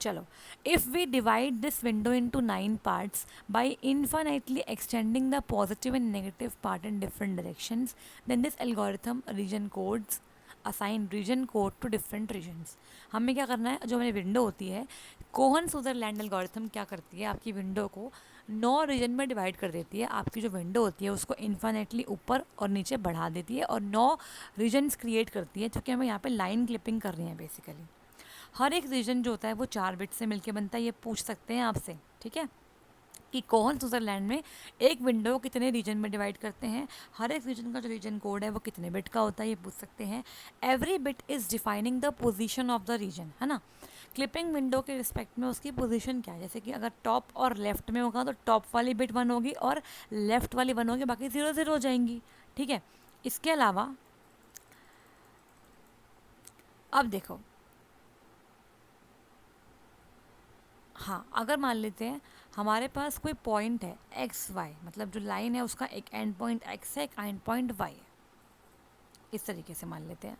चलो, if we divide this window into 9 parts by infinitely extending the positive and negative part in different directions, then this algorithm region codes assign region code to different regions. हमें क्या करना है, जो हमारी विंडो होती है, कोहन सुदरलैंड एल्गोरिथम क्या करती है, आपकी विंडो को 9 रीजन में डिवाइड कर देती है। आपकी जो विंडो होती है उसको इन्फाइनेटली ऊपर और नीचे बढ़ा देती है और 9 रीजन्स क्रिएट करती है, क्योंकि हमें यहाँ पे लाइन क्लिपिंग कर रही है बेसिकली। हर एक रीजन जो होता है वो 4 बिट से मिलके बनता है। ये पूछ सकते हैं आपसे, ठीक है, कि कोहन स्विट्जरलैंड में एक विंडो कितने रीजन में डिवाइड करते हैं, हर एक रीजन का जो रीजन कोड है वो कितने बिट का होता है, ये पूछ सकते हैं। Every bit is defining the position of the region, है ना। क्लिपिंग विंडो के रिस्पेक्ट में उसकी पोजीशन क्या है, जैसे कि अगर टॉप और लेफ्ट में होगा तो टॉप वाली बिट 1 होगी और लेफ्ट वाली 1 होगी, बाकी 0 हो जाएंगी, ठीक है। इसके अलावा अब देखो, हाँ, अगर मान लेते हैं हमारे पास कोई पॉइंट है XY, मतलब जो लाइन है उसका एक एंड पॉइंट X है, एक एंड पॉइंट Y है, इस तरीके से मान लेते हैं,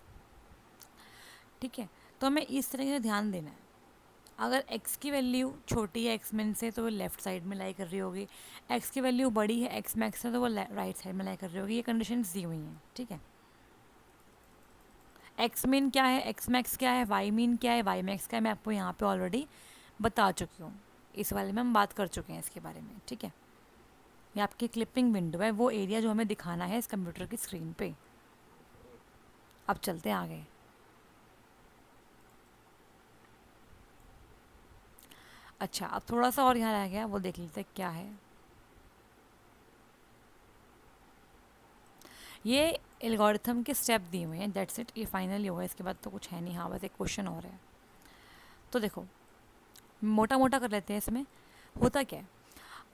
ठीक है। तो हमें इस तरीके से ध्यान देना है। अगर x की वैल्यू छोटी है x मिन से तो वो लेफ्ट साइड में लाई कर रही होगी, x की वैल्यू बड़ी है x मैक्स से तो वो राइट साइड में लाई कर रही होगी। ये कंडीशंस दी हुई हैं, ठीक है। x मिन क्या है, x मैक्स क्या है, y मिन क्या है, y मैक्स क्या है, मैं आपको यहाँ पे ऑलरेडी बता चुकी हूँ, इस वाले में हम बात कर चुके हैं इसके बारे में, ठीक है। ये आपकी क्लिपिंग विंडो है, वो एरिया जो हमें दिखाना है इस कंप्यूटर की स्क्रीन पे। अब चलते हैं आगे। अच्छा, अब थोड़ा सा और यहाँ रह गया, वो देख लेते क्या है। ये एल्गोरिथम के स्टेप दिए हुए हैं, दैट्स इट, ये फाइनली होगा, इसके बाद तो कुछ है नहीं। हाँ, बस एक क्वेश्चन और है, तो देखो मोटा मोटा कर लेते हैं। इसमें होता क्या है,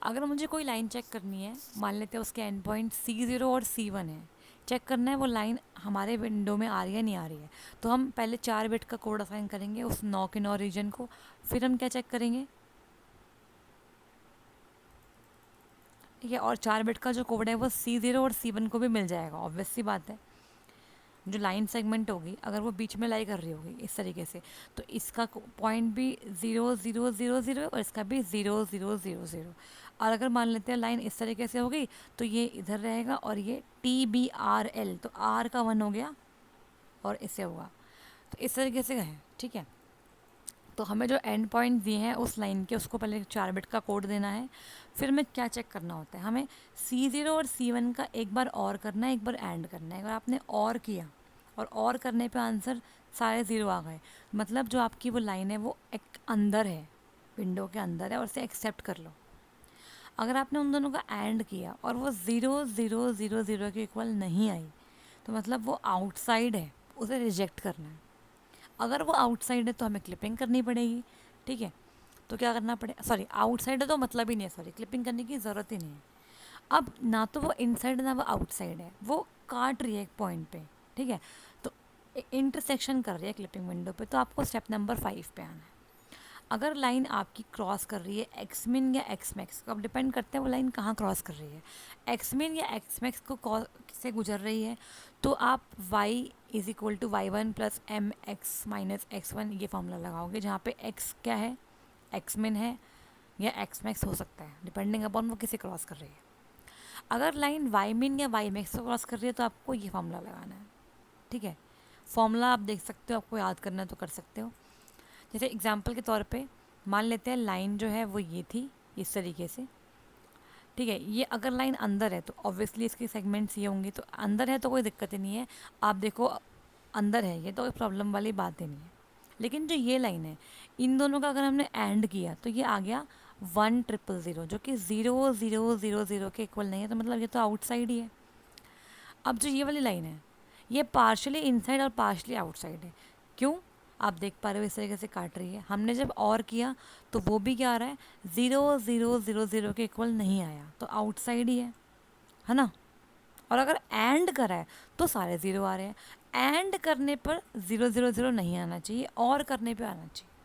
अगर मुझे कोई लाइन चेक करनी है, मान लेते हैं उसके एंड पॉइंट C0 और C1 है, चेक करना है वो लाइन हमारे विंडो में आ रही है नहीं आ रही है, तो हम पहले 4 बिट का कोड असाइन करेंगे उस 9 के 9 रीजन को। फिर हम क्या चेक करेंगे, ठीक है, और 4 बिट का जो कोड है वो C0 और C1 को भी मिल जाएगा, ऑब्वियस सी बात है। जो लाइन सेगमेंट होगी अगर वो बीच में लाई कर रही होगी इस तरीके से, तो इसका पॉइंट भी 0 0 0 0 और इसका भी 0 0 0 0। और अगर मान लेते हैं लाइन इस तरीके से होगी तो ये इधर रहेगा और ये TBRL, तो R का 1 हो गया और इससे होगा, तो इस तरीके से है, ठीक है। तो हमें जो एंड पॉइंट दिए हैं उस लाइन के, उसको पहले 4 बिट का कोड देना है। फिर हमें क्या चेक करना होता है, हमें C0 और C1 का एक बार और करना है, एक बार एंड करना है। अगर आपने और किया और करने पे आंसर सारे 0 आ गए, मतलब जो आपकी वो लाइन है वो एक अंदर है, विंडो के अंदर है, और इसे एक्सेप्ट कर लो। अगर आपने उन दोनों का एंड किया और वो 0 0 0 0 के इक्वल नहीं आई, तो मतलब वो आउटसाइड है, उसे रिजेक्ट करना है। अगर वो आउटसाइड है तो हमें क्लिपिंग करनी पड़ेगी, ठीक है। तो क्या करना पड़ेगा, सॉरी आउटसाइड है तो मतलब ही नहीं है, सॉरी क्लिपिंग करने की ज़रूरत ही नहीं है। अब ना तो वो इनसाइड ना वो आउटसाइड है, वो काट रही है एक पॉइंट पे, ठीक है। तो इंटरसेक्शन कर रही है क्लिपिंग विंडो पे, तो आपको स्टेप नंबर 5 पे आना है। अगर लाइन आपकी क्रॉस कर रही है एक्स मिन या एक्स मैक्स को, अब डिपेंड करता है वो लाइन कहाँ क्रॉस कर रही है। एक्स मिन या एक्स मैक्स को से गुजर रही है तो आप y is equal to Y one plus M X minus X one ये फॉर्मूला लगाओगे, जहाँ पे x क्या है, एक्स मिन है या एक्स मैक्स हो सकता है डिपेंडिंग अपॉन वो किसे क्रॉस कर रही है। अगर लाइन वाई मिन या वाई मैक्स को क्रॉस कर रही है तो आपको ये फॉर्मूला लगाना है, ठीक है। फॉर्मूला आप देख सकते हो, आपको याद करना है तो कर सकते हो। जैसे एग्जांपल के तौर पे मान लेते हैं लाइन जो है वो ये थी इस तरीके से, ठीक है। ये अगर लाइन अंदर है तो ऑब्वियसली इसके सेगमेंट्स ये होंगे, तो अंदर है तो कोई दिक्कत ही नहीं है। आप देखो अंदर है ये तो कोई प्रॉब्लम वाली बात ही नहीं है। लेकिन जो ये लाइन है इन दोनों का अगर हमने एंड किया तो ये आ गया 1,000,000 जो कि 0,0,0,0 के इक्वल नहीं है, तो मतलब ये तो आउटसाइड ही है। अब जो ये वाली लाइन है ये पार्शली इनसाइड और पार्शली आउटसाइड है। क्यों, आप देख पा रहे हो इस तरीके से काट रही है। हमने जब और किया तो वो भी क्या आ रहा है, 0,0,0,0 के इक्वल नहीं आया, तो आउटसाइड ही है ना। और अगर एंड करा है तो सारे ज़ीरो आ रहे हैं। एंड करने पर 0,0,0 नहीं आना चाहिए, और करने पे आना चाहिए।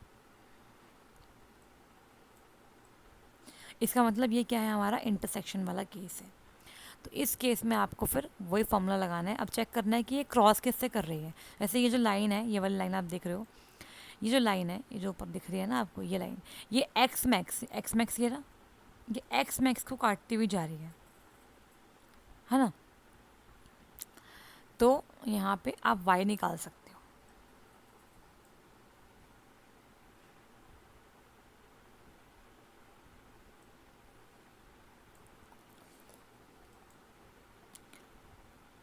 इसका मतलब ये क्या है, हमारा इंटरसेक्शन वाला केस है। तो इस केस में आपको फिर वही फॉर्मूला लगाना है। अब चेक करना है कि ये क्रॉस किससे कर रही है। वैसे ये जो लाइन है, ये वाली लाइन आप देख रहे हो, ये जो लाइन है, ये जो ऊपर दिख रही है ना आपको, ये लाइन, ये एक्स मैक्स ये ना, ये एक्स मैक्स को काटती हुई जा रही है ना। तो यहाँ पे आप वाई निकाल सकते हो।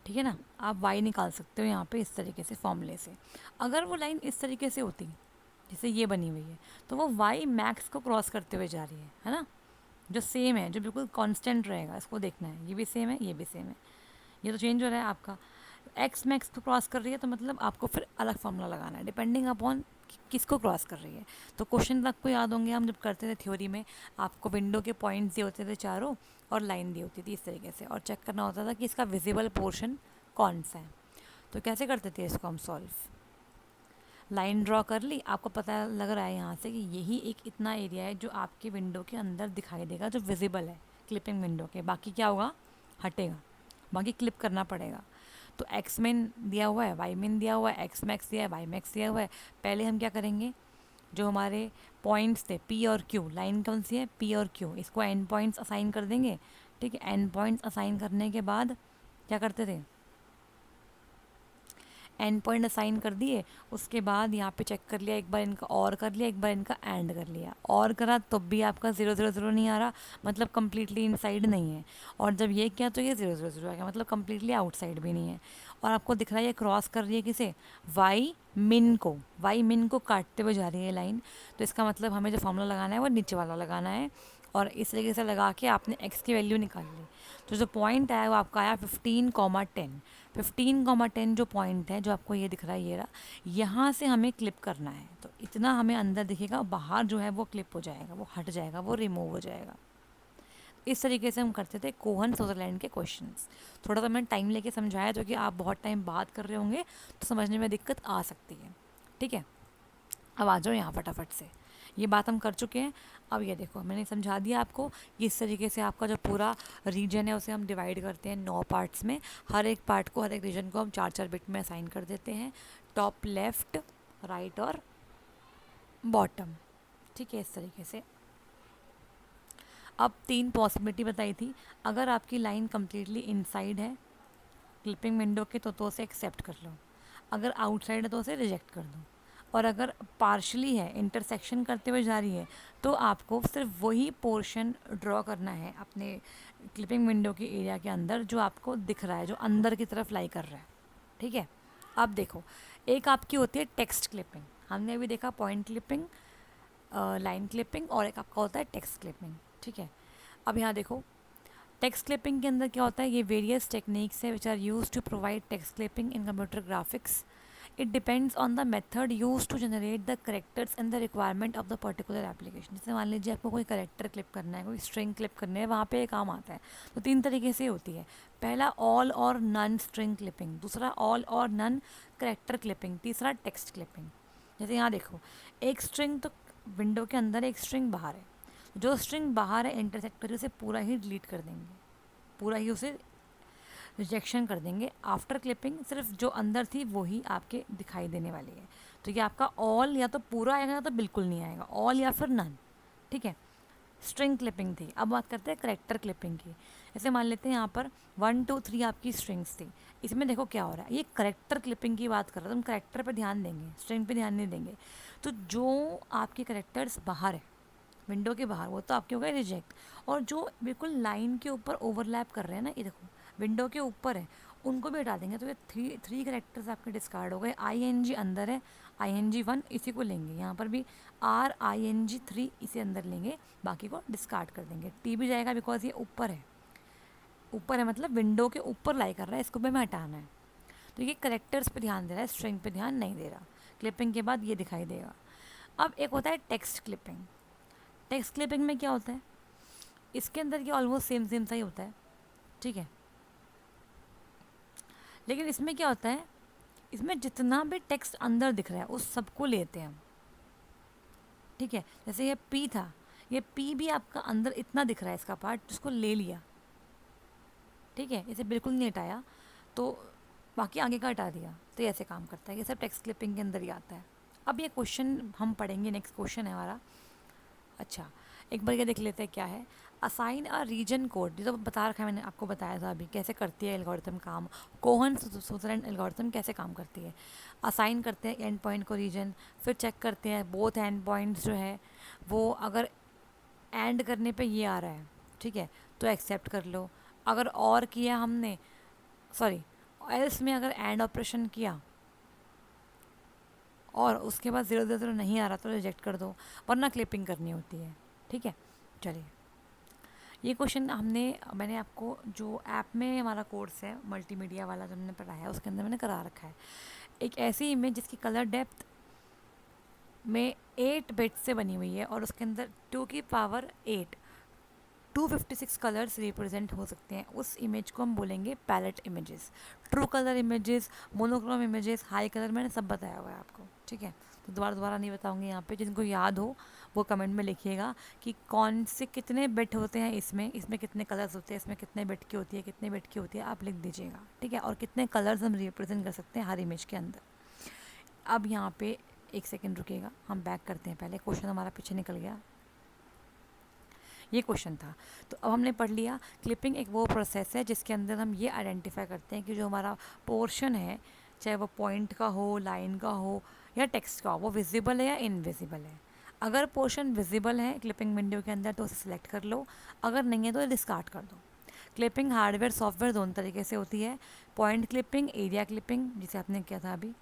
ठीक है ना, आप वाई निकाल सकते हो यहाँ पे इस तरीके से फॉर्मूले से। अगर वो लाइन इस तरीके से होती जैसे ये बनी हुई है तो वो वाई मैक्स को क्रॉस करते हुए जा रही है ना, जो सेम है, जो बिल्कुल कांस्टेंट रहेगा, इसको देखना है। ये भी सेम है, ये भी सेम है, ये तो चेंज हो रहा है आपका। एक्स मैक्स को क्रॉस कर रही है तो मतलब आपको फिर अलग फॉर्मूला लगाना है डिपेंडिंग अपॉन किसको क्रॉस कर रही है। तो क्वेश्चन आपको याद होंगे, हम जब करते थे थ्योरी में, आपको विंडो के पॉइंट्स दिए होते थे चारों और लाइन दी होती थी इस तरीके से, और चेक करना होता था कि इसका विजिबल पोर्शन कौन सा है। तो कैसे करते थे इसको हम सॉल्व, लाइन ड्रॉ कर ली, आपको पता लग रहा है यहाँ से कि यही एक इतना एरिया है जो आपके विंडो के अंदर दिखाई देगा, जो विजिबल है क्लिपिंग विंडो के। बाकी क्या होगा, हटेगा, बाकी क्लिप करना पड़ेगा। तो एक्स मिन दिया हुआ है, वाई मिन दिया हुआ है, एक्स मैक्स दिया है, वाई मैक्स दिया हुआ है। पहले हम क्या करेंगे, जो हमारे पॉइंट्स थे पी और क्यू, लाइन कौन सी है, पी और क्यू, इसको एंड पॉइंट्स असाइन कर देंगे, ठीक है। एंड पॉइंट्स असाइन करने के बाद क्या करते थे, एंड पॉइंट असाइन कर दिए, उसके बाद यहाँ पे चेक कर लिया, एक बार इनका और कर लिया, एक बार इनका एंड कर लिया, और करा तब तो भी आपका 0,0,0 नहीं आ रहा, मतलब कम्प्लीटली इनसाइड नहीं है। और जब ये किया तो ये 0,0,0 आ गया, मतलब कम्प्लीटली आउटसाइड भी नहीं है। और आपको दिख रहा है ये क्रॉस कर रही है किसे, वाई मिन को काटते हुए जा रही है लाइन। तो इसका मतलब हमें जो फॉर्मूला लगाना है वो नीचे वाला लगाना है, और इस तरीके से लगा के आपने एक्स की वैल्यू निकाल ली। तो जो पॉइंट आया वो आपका आया 15,10। 15,10 जो पॉइंट है, जो आपको ये दिख रहा है, ये रहा, यहाँ से हमें क्लिप करना है। तो इतना हमें अंदर दिखेगा, बाहर जो है वो क्लिप हो जाएगा, वो हट जाएगा, वो रिमूव हो जाएगा। इस तरीके से हम करते थे कोहन स्विट्जरलैंड के क्वेश्चंस। थोड़ा सा मैंने टाइम लेके समझाया, जो कि आप बहुत टाइम बात कर रहे होंगे तो समझने में दिक्कत आ सकती है, ठीक है। अब आ जाओ यहाँ फटाफट से, ये बात हम कर चुके हैं। अब ये देखो मैंने समझा दिया आपको कि इस तरीके से आपका जो पूरा रीजन है उसे हम डिवाइड करते हैं 9 पार्ट्स में। हर एक पार्ट को, हर एक रीजन को हम 4-4 बिट में असाइन कर देते हैं, टॉप, लेफ्ट, राइट और बॉटम, ठीक है, इस तरीके से। अब 3 पॉसिबिलिटी बताई थी। अगर आपकी लाइन कम्प्लीटली इनसाइड है क्लिपिंग विंडो के तो उसे एक्सेप्ट कर लो, अगर आउटसाइड है तो उसे रिजेक्ट कर दो, और अगर पार्शली है, इंटरसेक्शन करते हुए जा रही है, तो आपको सिर्फ वही पोर्शन ड्रॉ करना है अपने क्लिपिंग विंडो के एरिया के अंदर जो आपको दिख रहा है, जो अंदर की तरफ लाई कर रहा है, ठीक है। अब देखो, एक आपकी होती है टेक्स्ट क्लिपिंग, हमने अभी देखा पॉइंट क्लिपिंग, लाइन क्लिपिंग, और एक आपका होता है टेक्स्ट क्लिपिंग, ठीक है। अब यहाँ देखो, टेक्स्ट क्लिपिंग के अंदर क्या होता है, ये वेरियस टेक्निक्स है which are use to provide text clipping in computer graphics. It depends on the method use to generate the characters and the requirement of the particular application. जैसे मान लीजिए आपको कोई करेक्टर क्लिप करना है, कोई स्ट्रिंग क्लिप करनी है, वहाँ पे ये काम आता है. तो 3 तरीके से होती है. पहला ऑल और नन स्ट्रिंग क्लिपिंग, दूसरा ऑल और नन करेक्टर क्लिपिंग, तीसरा टेक्स्ट क्लिपिंग. जैसे यहाँ देखो, एक स्ट्रिंग तो विंडो के अंदर, एक स्ट्रिंग बाहर है. जो स्ट्रिंग बाहर है इंटरसेक्ट करके उसे पूरा ही डिलीट कर देंगे, पूरा ही उसे रिजेक्शन कर देंगे. आफ्टर क्लिपिंग सिर्फ जो अंदर थी वो ही आपके दिखाई देने वाली है. तो ये आपका ऑल या तो पूरा आएगा या तो बिल्कुल नहीं आएगा, ऑल या फिर नन. ठीक है, स्ट्रिंग क्लिपिंग थी. अब बात करते हैं करेक्टर क्लिपिंग की. जैसे मान लेते हैं यहाँ पर 1 2 3 आपकी स्ट्रिंग्स थी. इसमें देखो क्या हो रहा है, ये करेक्टर क्लिपिंग की बात कर रहा है. तुम करेक्टर पर ध्यान देंगे, स्ट्रिंग पे ध्यान नहीं देंगे. तो जो आपके करेक्टर्स बाहर है विंडो के बाहर, वो तो आपके हो गए रिजेक्ट. और जो बिल्कुल लाइन के ऊपर ओवरलैप कर रहे हैं ना, ये देखो विंडो के ऊपर है, उनको भी हटा देंगे. तो ये थ्री करेक्टर्स आपके डिस्कार्ड हो गए. ING अंदर है, ING1 इसी को लेंगे. यहाँ पर भी RING3 इसे अंदर लेंगे, बाकी को डिस्कार्ड कर देंगे. T भी जाएगा बिकॉज ये ऊपर है. ऊपर है मतलब विंडो के ऊपर लाई कर रहा है, इसको भी हमें हटाना है. तो ये करेक्टर्स पे ध्यान दे रहा है, स्ट्रिंग पे ध्यान नहीं दे रहा. क्लिपिंग के बाद ये दिखाई देगा. अब एक होता है टेक्स्ट क्लिपिंग. टेक्स्ट क्लिपिंग में क्या होता है, इसके अंदर ये ऑलमोस्ट सेम सेम सा ही होता है. ठीक है, लेकिन इसमें क्या होता है, इसमें जितना भी टेक्स्ट अंदर दिख रहा है उस सबको लेते हैं हम. ठीक है, जैसे ये P था, ये P भी आपका अंदर इतना दिख रहा है, इसका पार्ट, जिसको ले लिया. ठीक है, इसे बिल्कुल नहीं हटाया तो बाकी आगे का हटा दिया. तो ये ऐसे काम करता है. ये सब टेक्स्ट क्लिपिंग के अंदर ही आता है. अब ये क्वेश्चन हम पढ़ेंगे, नेक्स्ट क्वेश्चन है हमारा. अच्छा, एक बार ये देख लेते हैं क्या है. असाइन अ रीजन कोड, ये तो बता रखा है, मैंने आपको बताया था अभी कैसे करती है एल्गोरिथम काम. कोहन सुदरलैंड एल्गोरिथम कैसे काम करती है. असाइन करते हैं एंड पॉइंट को रीजन, फिर चेक करते हैं बोथ एंड पॉइंट्स जो है वो अगर एंड करने पे ये आ रहा है, ठीक है, तो एक्सेप्ट कर लो. अगर और किया हमने, सॉरी एल्स में अगर एंड ऑपरेशन किया और उसके बाद 0 0 0 नहीं आ रहा तो रिजेक्ट कर दो, वरना क्लिपिंग करनी होती है. ठीक है, चलिए ये क्वेश्चन मैंने आपको जो ऐप में हमारा कोर्स है मल्टीमीडिया वाला जो हमने पढ़ाया है उसके अंदर मैंने करा रखा है. एक ऐसी इमेज जिसकी कलर डेप्थ में 8 बिट से बनी हुई है और उसके अंदर 2 की पावर 8 256 कलर्स रिप्रेजेंट हो सकते हैं. उस इमेज को हम बोलेंगे palette images. True colour images, monochrome images, high colour, मैंने सब बताया हुआ है आपको. ठीक है, तो दोबारा नहीं बताऊंगी. यहाँ पे जिनको याद हो वो कमेंट में लिखिएगा कि कौन से कितने बिट होते हैं, इसमें कितने कलर्स होते हैं, इसमें कितने बिट की होती है, कितने बिट की होती है, आप लिख दीजिएगा. ठीक है, और कितने कलर्स हम रिप्रेजेंट कर सकते हैं हर इमेज के अंदर. अब यहाँ पे एक सेकेंड रुकिएगा, हम बैक करते हैं. पहले क्वेश्चन हमारा पीछे निकल गया, ये क्वेश्चन था. तो अब हमने पढ़ लिया क्लिपिंग एक वो प्रोसेस है जिसके अंदर हम ये आइडेंटिफाई करते हैं कि जो हमारा पोर्शन है, चाहे वो पॉइंट का हो, लाइन का हो या टेक्स्ट का हो, वो विजिबल है या इनविजिबल है. अगर पोर्शन विजिबल है क्लिपिंग विंडो के अंदर तो उसे सिलेक्ट कर लो, अगर नहीं है तो डिस्कार्ड कर दो. क्लिपिंग हार्डवेयर सॉफ्टवेयर दोनों तरीके से होती है. पॉइंट क्लिपिंग, एरिया क्लिपिंग जिसे आपने किया था अभी,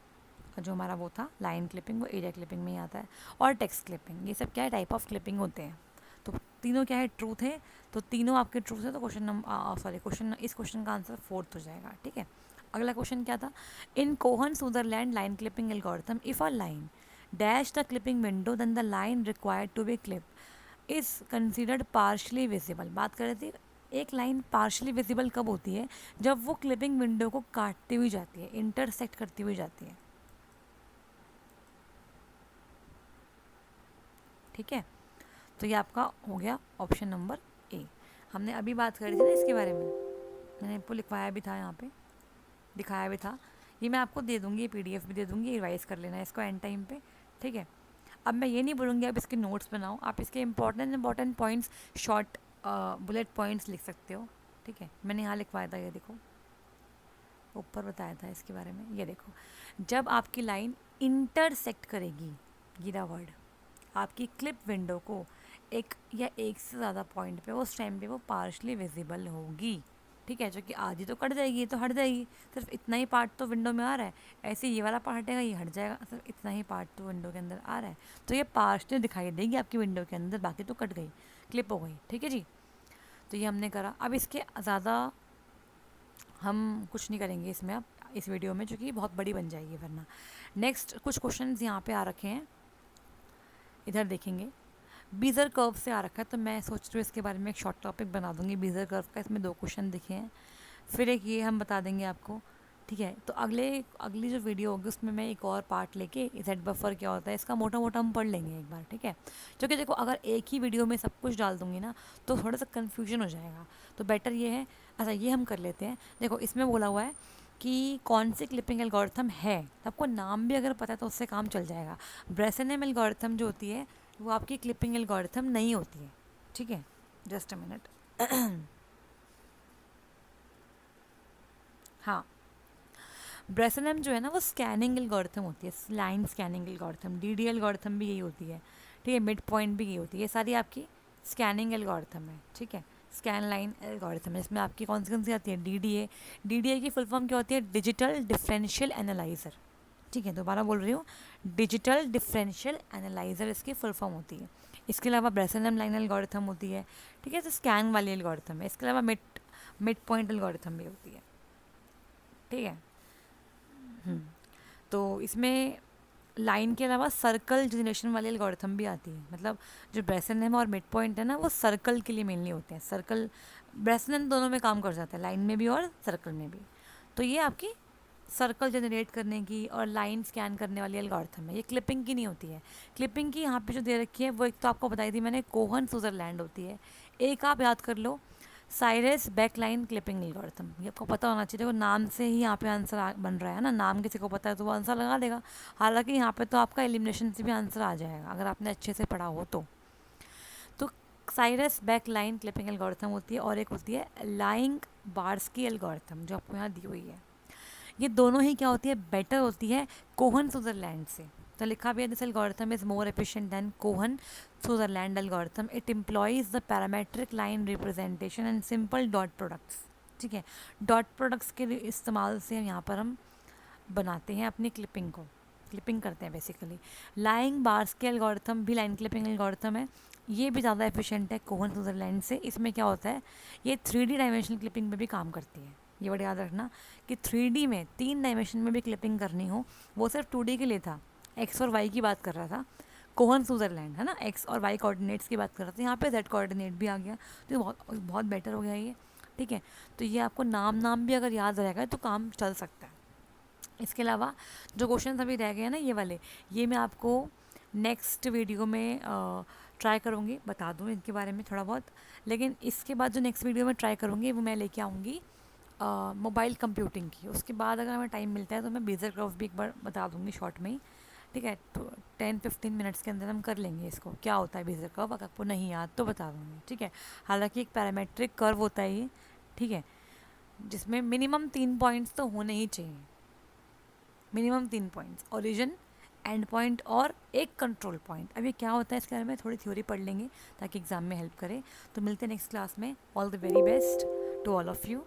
जो हमारा वो था लाइन क्लिपिंग, वो एरिया क्लिपिंग में ही आता है. और टेक्स्ट क्लिपिंग, ये सब क्या है, टाइप ऑफ क्लिपिंग होते हैं. तो तीनों क्या है, ट्रूथ है. तो तीनों आपके ट्रूथ है. तो इस क्वेश्चन का आंसर 4th हो जाएगा. ठीक है, अगला क्वेश्चन क्या था. In Cohen Sutherland line clipping algorithm, if a line dash the clipping window then the line required to be clip is considered partially visible. बात कर रहे थे एक लाइन पार्शली विजिबल कब होती है, जब वो क्लिपिंग विंडो को काटती हुई जाती है, इंटरसेक्ट करती हुई जाती है. ठीक है, तो ये आपका हो गया ऑप्शन नंबर ए. हमने अभी बात करी थी ना इसके बारे में, मैंने आपको लिखवाया भी था, यहाँ पे दिखाया भी था. ये मैं आपको दे दूँगी, ये PDF भी दे दूँगी, रिवाइज़ कर लेना इसको एंड टाइम पे. ठीक है, अब मैं ये नहीं बोलूँगी आप इसके नोट्स बनाओ, आप इसके important points, short bullet points लिख सकते हो. ठीक है, मैंने यहाँ लिखवाया था, ये देखो ऊपर बताया था इसके बारे में. ये देखो, जब आपकी लाइन इंटरसेक्ट करेगी, गिरा वर्ड, आपकी क्लिप विंडो को एक या एक से ज़्यादा पॉइंट पे उस टाइम पे वो पार्शली विजिबल होगी. ठीक है, जो कि आधी तो कट जाएगी, तो हट जाएगी, सिर्फ इतना ही पार्ट तो विंडो में आ रहा है. ऐसे ये वाला पार्ट हटेगा, ये हट जाएगा, सिर्फ इतना ही पार्ट तो विंडो के अंदर आ रहा है. तो ये पार्शली दिखाई देगी आपकी विंडो के अंदर, बाकी तो कट गई, क्लिप हो गई. ठीक है जी, तो ये हमने करा। अब इसके ज़्यादा हम कुछ नहीं करेंगे इसमें अब इस वीडियो में, क्योंकि बहुत बड़ी बन जाएगी वरना। नेक्स्ट कुछ क्वेश्चंस यहाँ पे आ रखे हैं, इधर देखेंगे। बीजर कर्व से आ रखा है, तो मैं सोच रही हूँ इसके बारे में एक शॉर्ट टॉपिक बना दूंगी बीजर कर्व का। इसमें 2 क्वेश्चन दिखे हैं, फिर एक ये हम बता देंगे आपको, ठीक है। तो अगली जो वीडियो होगी उसमें मैं एक और पार्ट लेके जेड बफर क्या होता है इसका मोटा मोटा हम पढ़ लेंगे एक बार, ठीक है। क्योंकि देखो अगर एक ही वीडियो में सब कुछ डाल दूंगी ना तो थोड़ा सा कन्फ्यूजन हो जाएगा, तो बेटर ये है। अच्छा ये हम कर लेते हैं, देखो इसमें बोला हुआ है कि कौन सी क्लिपिंग एल्गोरिथम है, तो आपको नाम भी अगर पता है तो उससे काम चल जाएगा। ब्रेसेनम एल्गोरिथम जो होती है वो आपकी क्लिपिंग एल्गोरिथम नहीं होती है, ठीक है। Just a minute. हाँ, ब्रेसनम जो है ना वो स्कैनिंग एल्गोरिथम होती है, line scanning algorithm. DD algorithm भी यही होती है, ठीक है। मिड पॉइंट भी यही होती है, ये सारी आपकी स्कैनिंग एल्गोरिथम है, ठीक है। स्कैन लाइन एल्गोरिथम है, इसमें आपकी कौन सी आती है, डीडीए। डीडीए की फुल फॉर्म क्या होती है, डिजिटल डिफरेंशियल एनालाइजर, ठीक है। दोबारा बोल रही हूँ, डिजिटल डिफरेंशियल एनालाइजर इसकी फुल फॉर्म होती है। इसके अलावा ब्रेसनम लाइन एल्गोरिथम होती है, ठीक है, तो स्कैन वाली एल्गोरिथम है। इसके अलावा मिड पॉइंट एल्गोरिथम भी होती है, ठीक है। हम्म, तो इसमें लाइन के अलावा सर्कल जनरेशन वाली एल्गोरिथम भी आती है। मतलब जो ब्रेसनम और मिड पॉइंट है ना वो सर्कल के लिए मेनली होते हैं। सर्कल ब्रेसनम दोनों में काम कर जाता है, लाइन में भी और सर्कल में भी। तो ये आपकी सर्कल जनरेट करने की और लाइन स्कैन करने वाली एल्गोरिथम है, ये क्लिपिंग की नहीं होती है। क्लिपिंग की यहाँ पे जो दे रखी है वो एक तो आपको बताई थी मैंने, कोहन स्विट्जरलैंड होती है। एक आप याद कर लो, साइरस बैकलाइन क्लिपिंग एल्गोरिथम, ये आपको पता होना चाहिए। देखो नाम से ही यहाँ पे आंसर बन रहा है ना, नाम किसी को पता है तो वो आंसर लगा देगा। हालांकि यहाँ पे तो आपका एलिमिनेशन से भी आंसर आ जाएगा अगर आपने अच्छे से पढ़ा हो तो साइरस बैकलाइन क्लिपिंग एल्गोरिथम होती है, और एक होती है लाइंग बार्स की एल्गोरिथम जो आपको यहाँ दी हुई है। ये दोनों ही क्या होती है, बेटर होती है कोहन स्विट्जरलैंड से। तो लिखा भी है, this algorithm is more efficient than Cohen Sutherland algorithm. It employs the parametric line representation and simple dot products, ठीक है। डॉट प्रोडक्ट्स के इस्तेमाल से यहाँ पर हम बनाते हैं अपनी क्लिपिंग को, क्लिपिंग करते हैं बेसिकली। लाइंग बार्स के एल्गोरिथम भी लाइन क्लिपिंग एल्गोरिथम है, ये भी ज़्यादा एफिशिएंट है कोहन स्विट्जरलैंड से। इसमें क्या होता है, ये 3D डायमेंशनल क्लिपिंग में भी काम करती है। ये वर्ड याद रखना कि 3D में 3 डायमेंशन में भी क्लिपिंग करनी हो, वो सिर्फ 2D के लिए था। एक्स और वाई की बात कर रहा था कोहन स्विट्जरलैंड, है ना, एक्स और वाई कोऑर्डिनेट्स की बात कर रहा था। यहाँ पे जेड कोऑर्डिनेट भी आ गया, तो ये बहुत बहुत बेटर हो गया ये, ठीक है। तो ये आपको नाम भी अगर याद रहेगा तो काम चल सकता है। इसके अलावा जो क्वेश्चन अभी रह गए हैं ना ये वाले, ये मैं आपको नेक्स्ट वीडियो में ट्राई करूँगी, बता दूँ इनके बारे में थोड़ा बहुत। लेकिन इसके बाद जो नेक्स्ट वीडियो में ट्राई करूँगी वो मैं लेके आऊँगी मोबाइल कंप्यूटिंग की। उसके बाद अगर हमें टाइम मिलता है तो मैं बेजर कर्व भी एक बार बता दूँगी शॉर्ट में ही, ठीक है। तो 10-15 मिनट्स के अंदर हम कर लेंगे इसको, क्या होता है बेजर कर्व, अगर आपको नहीं याद तो बता दूँगी, ठीक है। हालांकि एक पैरामेट्रिक कर्व होता है ये, ठीक है, जिसमें मिनिमम 3 पॉइंट्स तो होने ही चाहिए। Minimum 3 points, origin, and point और एक कंट्रोल पॉइंट। अब ये क्या होता है इसके बारे में थोड़ी थ्योरी पढ़ लेंगे ताकि एग्जाम में हेल्प करे। तो मिलते हैं नेक्स्ट क्लास में। All the very best to all of you.